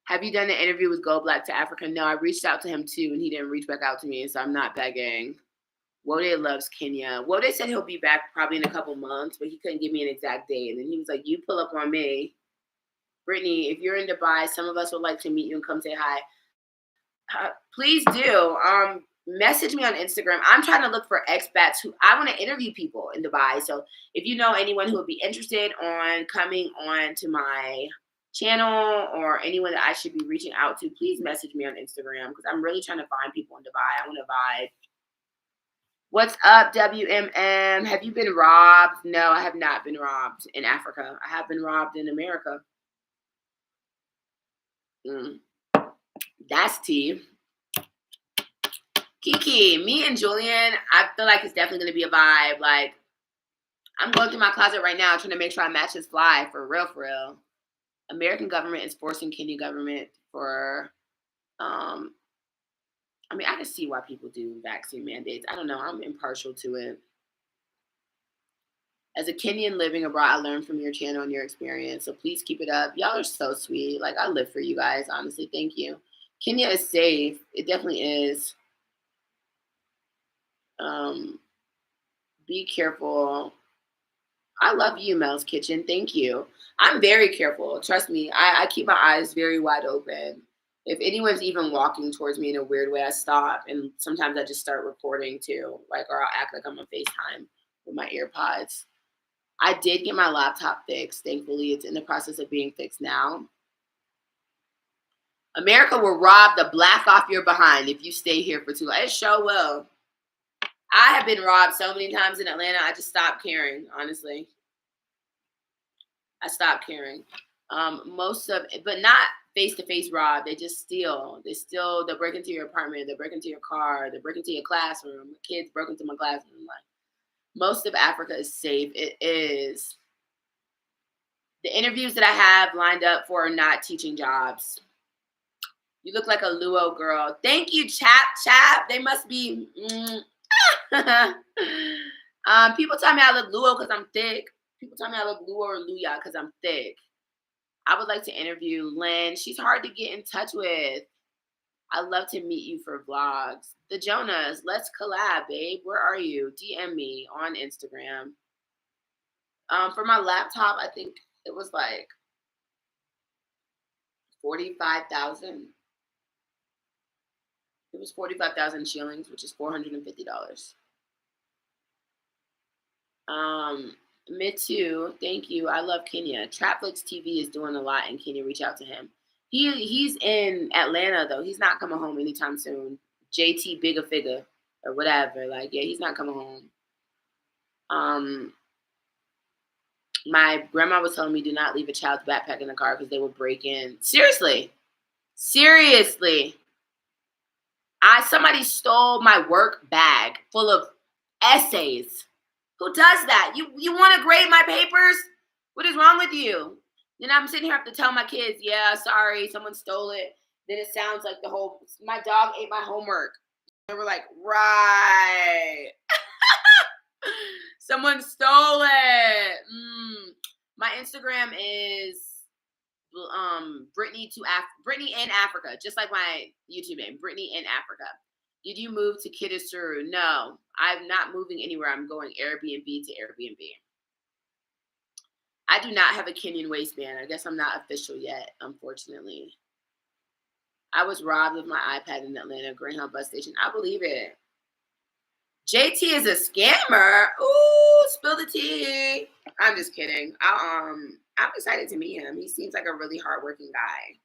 [SPEAKER 1] Have you done an interview with Go Black to Africa? No, I reached out to him too, and he didn't reach back out to me, so I'm not begging. Wode loves Kenya. Wode said he'll be back probably in a couple months, but he couldn't give me an exact date. And then he was like, you pull up on me. Brittany, if you're in Dubai, some of us would like to meet you and come say hi. Please do. Message me on Instagram. I'm trying to look for expats who I want to interview people in Dubai. So if you know anyone who would be interested on coming on to my channel or anyone that I should be reaching out to, please message me on Instagram because I'm really trying to find people in Dubai. I want to vibe. What's up, WMM? Have you been robbed? No, I have not been robbed in Africa. I have been robbed in America. That's tea. Kiki, me and Julian, I feel like it's definitely going to be a vibe. Like, I'm going through my closet right now trying to make sure I match his fly for real, for real. American government is forcing Kenyan government for, I can see why people do vaccine mandates. I don't know. I'm impartial to it. As a Kenyan living abroad, I learned from your channel and your experience. So please keep it up. Y'all are so sweet. Like, I live for you guys. Honestly, thank you. Kenya is safe. It definitely is. Be careful. I love you, Mel's Kitchen. Thank you. I'm very careful. Trust me. I keep my eyes very wide open. If anyone's even walking towards me in a weird way, I stop. And sometimes I just start recording too. Like, or I'll act like I'm on FaceTime with my AirPods. I did get my laptop fixed. Thankfully, it's in the process of being fixed now. America will rob the black off your behind if you stay here for too long. It sure will. I have been robbed so many times in Atlanta. I just stopped caring, honestly. I stopped caring. But not face-to-face rob. They just steal. They'll break into your apartment. They'll break into your car. They'll break into your classroom. The kids broke into my classroom. Like, most of Africa is safe. It is. The interviews that I have lined up for are not teaching jobs. You look like a Luo girl. Thank you, Chap. They must be. People tell me I look Luo because I'm thick. People tell me I look Luo or Luya because I'm thick. I would like to interview Lynn. She's hard to get in touch with. I'd love to meet you for vlogs. The Jonas, let's collab, babe. Where are you? DM me on Instagram. For my laptop, I think it was like 45,000. It was 45,000 shillings, which is $450. Me too. Thank you. I love Kenya. Trapflix TV is doing a lot in Kenya. Reach out to him. He's in Atlanta though. He's not coming home anytime soon. JT Bigger Figure or whatever. Like, yeah, he's not coming home. My grandma was telling me do not leave a child's backpack in the car because they will break in. Seriously. Seriously. Somebody stole my work bag full of essays. Who does that? You want to grade my papers? What is wrong with you? Then I'm sitting here have to tell my kids, yeah, sorry, someone stole it. Then it sounds like my dog ate my homework. They were like, right. Someone stole it. My Instagram is Brittany in Africa, just like my YouTube name, Brittany in Africa. Did you move to Kidisuru? No, I'm not moving anywhere. I'm going Airbnb to Airbnb. I do not have a Kenyan waistband. I guess I'm not official yet, unfortunately. I was robbed of my iPad in Atlanta Greyhound bus station. I believe it. JT is a scammer. Ooh, spill the tea. I'm just kidding. I'm excited to meet him. He seems like a really hardworking guy.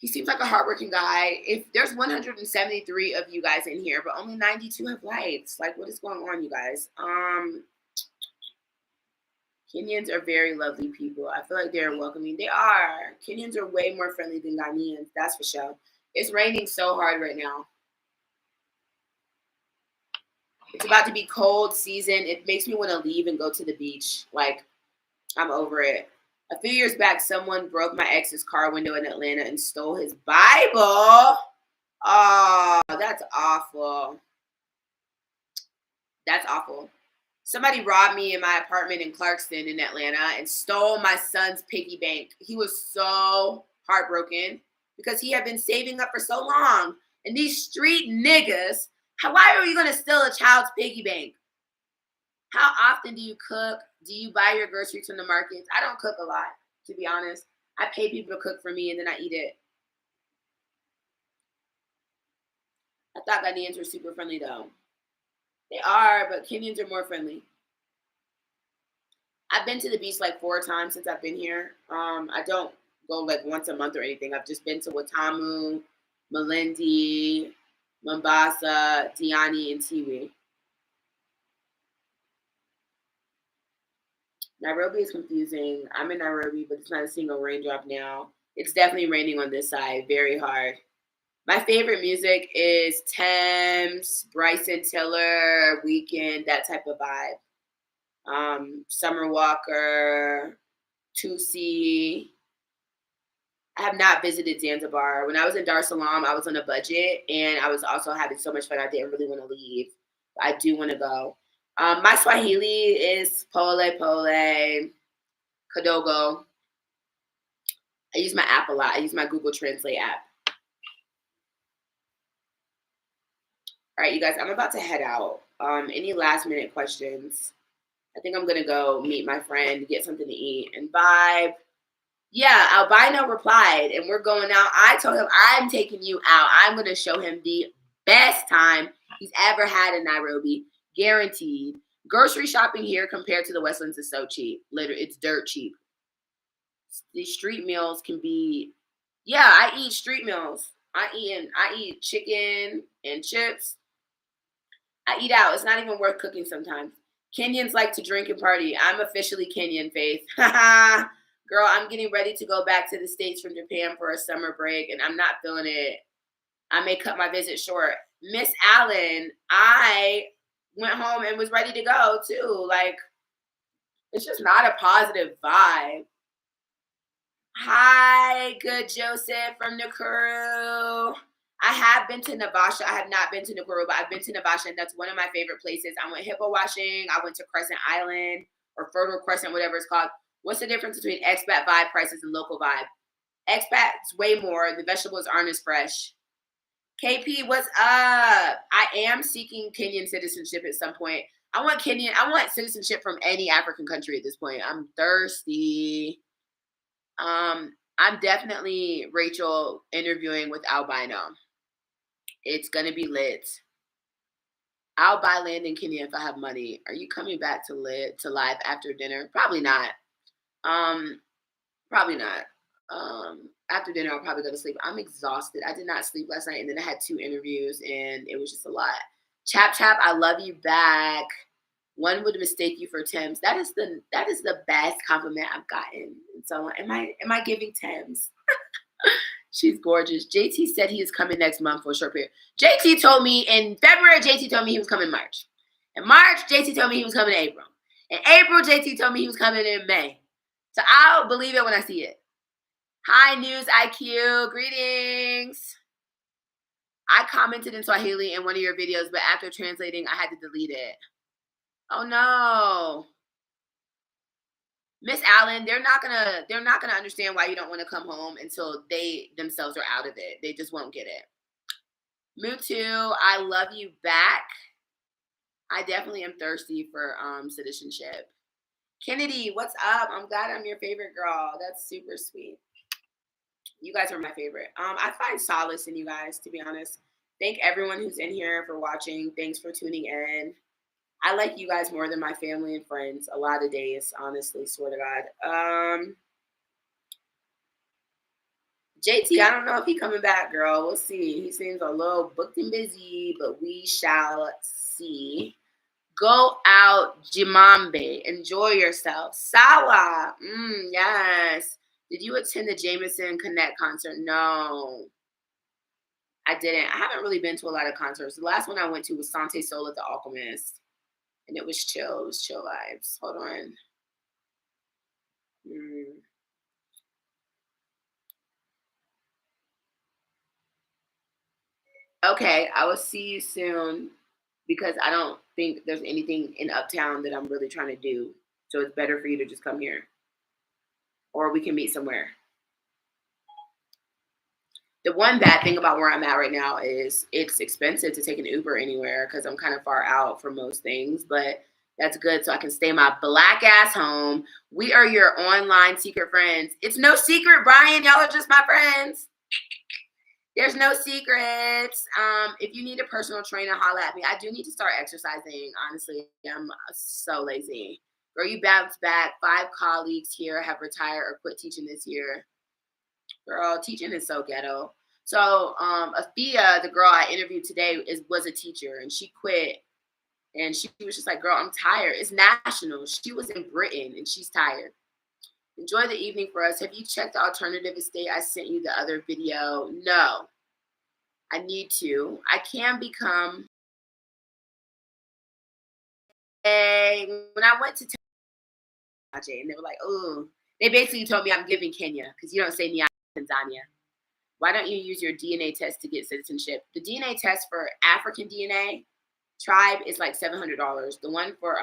[SPEAKER 1] If there's 173 of you guys in here, but only 92 have likes. Like, what is going on, you guys? Kenyans are very lovely people. I feel like they're welcoming. They are. Kenyans are way more friendly than Ghanaians. That's for sure. It's raining so hard right now. It's about to be cold season. It makes me want to leave and go to the beach. Like, I'm over it. A few years back, someone broke my ex's car window in Atlanta and stole his Bible. Oh, that's awful. That's awful. Somebody robbed me in my apartment in Clarkston in Atlanta and stole my son's piggy bank. He was so heartbroken because he had been saving up for so long. And these street niggas, why are you going to steal a child's piggy bank? How often do you cook? Do you buy your groceries from the markets? I don't cook a lot, to be honest. I pay people to cook for me and then I eat it. I thought Ghanaians were super friendly though. They are, but Kenyans are more friendly. I've been to the beach like 4 times since I've been here. I don't go like once a month or anything. I've just been to Watamu, Malindi, Mombasa, Diani, and Tiwi. Nairobi is confusing. I'm in Nairobi, but it's not a single raindrop now. It's definitely raining on this side, very hard. My favorite music is Thames, Bryson Tiller, Weekend, that type of vibe. Summer Walker, Tusi. I have not visited Zanzibar. When I was in Dar es Salaam, I was on a budget, and I was also having so much fun. I didn't really want to leave. I do want to go. My Swahili is Pole Pole, Kadogo. I use my app a lot. I use my Google Translate app. All right, you guys, I'm about to head out. Any last minute questions? I think I'm going to go meet my friend, get something to eat, and vibe. Yeah, Albino replied, and we're going out. I told him, I'm taking you out. I'm going to show him the best time he's ever had in Nairobi. Guaranteed. Grocery shopping here compared to the Westlands is so cheap. Literally, it's dirt cheap. These street meals can be, yeah, I eat street meals. I eat chicken and chips. I eat out. It's not even worth cooking sometimes. Kenyans like to drink and party. I'm officially Kenyan, Faith. Girl, I'm getting ready to go back to the States from Japan for a summer break, and I'm not feeling it. I may cut my visit short. Miss Allen, I went home and was ready to go, too. Like, it's just not a positive vibe. Hi, good Joseph from Nakuru. I have been to Navasha. I have not been to Nakuru, but I've been to Navasha, and that's one of my favorite places. I went hippo washing. I went to Crescent Island or Fertile Crescent, whatever it's called. What's the difference between expat vibe prices and local vibe? Expats way more. The vegetables aren't as fresh. KP, what's up? I am seeking Kenyan citizenship at some point. I want citizenship from any African country at this point. I'm thirsty. I'm definitely, Rachel, interviewing with Albino. It's going to be lit. I'll buy land in Kenya if I have money. Are you coming back to live after dinner? Probably not. Probably not. After dinner, I'll probably go to sleep. I'm exhausted. I did not sleep last night, and then I had 2 interviews, and it was just a lot. Chap, I love you back. One would mistake you for Thames. That is the best compliment I've gotten. So am I giving Thames? She's gorgeous. JT said he is coming next month for a short period. JT told me in February, JT told me he was coming in March. In March, JT told me he was coming in April. In April, JT told me he was coming in May. So I'll believe it when I see it. Hi, News IQ. Greetings. I commented in Swahili in one of your videos, but after translating, I had to delete it. Oh no. Miss Allen, they're not gonna understand why you don't want to come home until they themselves are out of it. They just won't get it. Mutu, I love you back. I definitely am thirsty for citizenship. Kennedy, what's up? I'm glad I'm your favorite girl. That's super sweet. You guys are my favorite. I find solace in you guys, to be honest. Thank everyone who's in here for watching. Thanks for tuning in. I like you guys more than my family and friends a lot of days, honestly, swear to God. JT, I don't know if he coming back, girl. We'll see. He seems a little booked and busy, but we shall see. Go out, Jimambe. Enjoy yourself. Sawa. Yes. Did you attend the Jameson Connect concert? No, I didn't. I haven't really been to a lot of concerts. The last one I went to was Sante Soul at the Alchemist, and it was chill. It was chill vibes. Hold on. Okay, I will see you soon because I don't think there's anything in Uptown that I'm really trying to do. So it's better for you to just come here or we can meet somewhere. The one bad thing about where I'm at right now is it's expensive to take an Uber anywhere because I'm kind of far out for most things, but that's good so I can stay my black ass home. We are your online secret friends. It's no secret, Brian. Y'all are just my friends. There's no secrets. If you need a personal trainer, holla at me. I do need to start exercising. Honestly, I'm so lazy. Girl, you bounced back. 5 colleagues here have retired or quit teaching this year. Girl, teaching is so ghetto. So, Afia, the girl I interviewed today, was a teacher, and she quit. And she was just like, "Girl, I'm tired. It's national." She was in Britain, and she's tired. Enjoy the evening for us. Have you checked the alternative estate? I sent you the other video. No, I need to. I can become. When I went to and they were like, "Oh," they basically told me I'm giving Kenya because you don't say Tanzania. Why don't you use your DNA test to get citizenship? The DNA test for African DNA tribe is like $700. The one for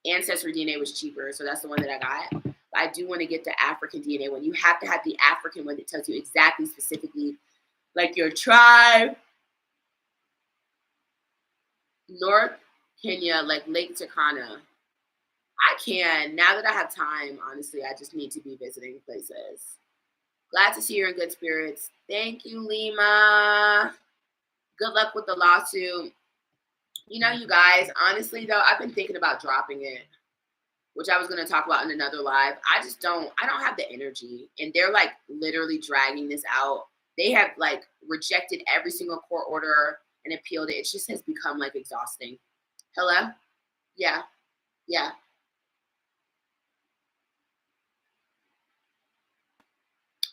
[SPEAKER 1] ancestry DNA was cheaper, so that's the one that I got. But I do want to get the African DNA one. You have to have the African one that tells you exactly, specifically, like your tribe. North Kenya, like Lake Turkana. I can. Now that I have time, honestly, I just need to be visiting places. Glad to see you're in good spirits. Thank you, Lima. Good luck with the lawsuit. You know, you guys, honestly, though, I've been thinking about dropping it, which I was going to talk about in another live. I don't have the energy. And they're like literally dragging this out. They have like rejected every single court order and appealed it. It just has become like exhausting. Hello? Yeah. Yeah.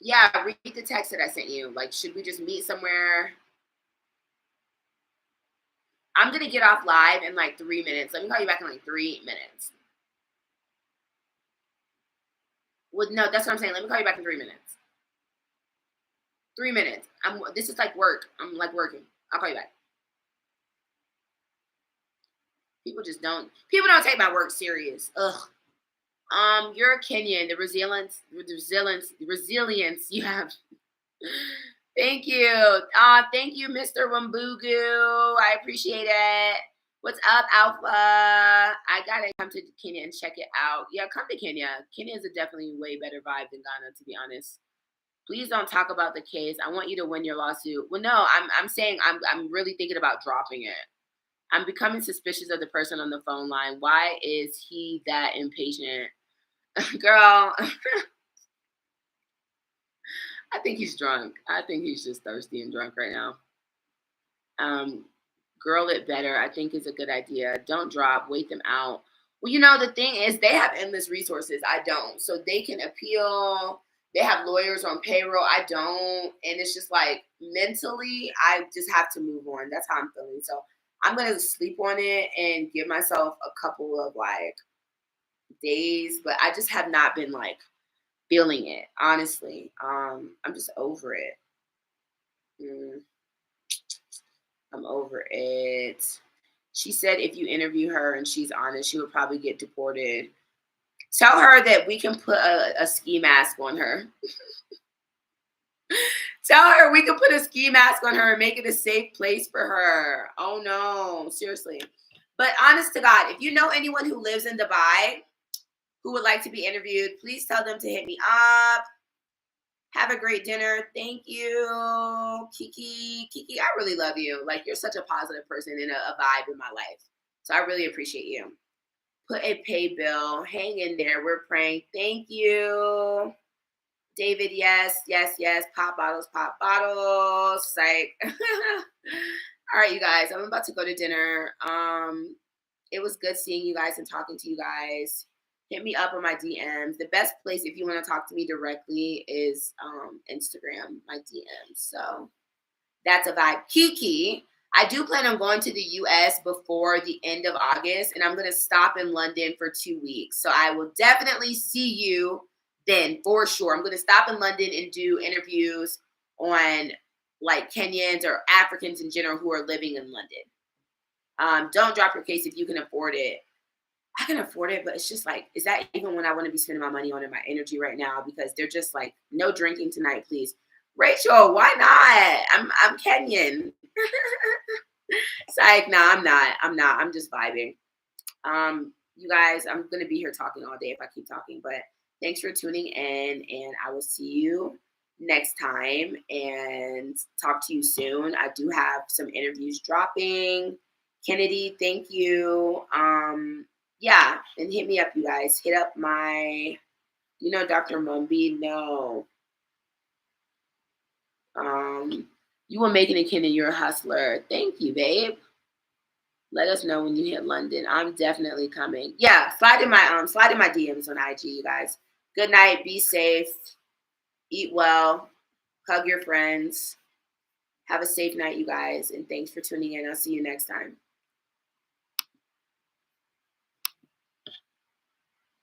[SPEAKER 1] Yeah, read the text that I sent you. Like, should we just meet somewhere? I'm going to get off live in like 3 minutes. Let me call you back in like 3 minutes. Well, no, that's what I'm saying. Let me call you back in 3 minutes. 3 minutes. This is like work. I'm like working. I'll call you back. People don't take my work serious. Ugh. You're Kenyan. The resilience you have. Thank you. Thank you, Mr. Wambugu. I appreciate it. What's up, Alpha? I gotta come to Kenya and check it out. Yeah, come to Kenya. Kenya is a definitely way better vibe than Ghana, to be honest. Please don't talk about the case. I want you to win your lawsuit. Well, no, I'm saying I'm really thinking about dropping it. I'm becoming suspicious of the person on the phone line. Why is he that impatient? Girl, I think he's drunk. I think he's just thirsty and drunk right now. Girl it better, I think is a good idea. Don't drop, wait them out. Well, the thing is, they have endless resources. I don't. So they can appeal. They have lawyers on payroll. I don't. And it's just like mentally, I just have to move on. That's how I'm feeling. So I'm going to sleep on it and give myself a couple of like days. But I just have not been like feeling it, honestly. I'm just over it. Mm, I'm over it. She said if you interview her and she's honest, she would probably get deported. Tell her that we can put a ski mask on her. Tell her we can put a ski mask on her and make it a safe place for her. Oh no, seriously. But honest to God, if you know anyone who lives in Dubai who would like to be interviewed, please tell them to hit me up. Have a great dinner. Thank you, Kiki. Kiki, I really love you. Like, you're such a positive person and a vibe in my life. So I really appreciate you. Put a pay bill. Hang in there. We're praying. Thank you. David, yes, yes, yes. Pop bottles, pop bottles. Psych. All right, you guys. I'm about to go to dinner. It was good seeing you guys and talking to you guys. Hit me up on my DMs. The best place if you want to talk to me directly is Instagram, my DMs. So that's a vibe. Kiki, I do plan on going to the US before the end of August, and I'm going to stop in London for 2 weeks. So I will definitely see you then for sure. I'm going to stop in London and do interviews on like Kenyans or Africans in general who are living in London. Don't drop your case if you can afford it. I can afford it, but it's just like, is that even what I want to be spending my money on and my energy right now? Because they're just like, no drinking tonight, please. Rachel, why not? I'm Kenyan. It's like, no, I'm not. I'm not. I'm just vibing. You guys, I'm gonna be here talking all day if I keep talking. But thanks for tuning in, and I will see you next time and talk to you soon. I do have some interviews dropping. Kennedy, thank you. Yeah, and hit me up, you guys. Hit up my, Dr. Mumby. No. You were making a kid and you're a hustler. Thank you, babe. Let us know when you hit London. I'm definitely coming. Yeah, slide in my DMs on IG, you guys. Good night. Be safe. Eat well. Hug your friends. Have a safe night, you guys. And thanks for tuning in. I'll see you next time.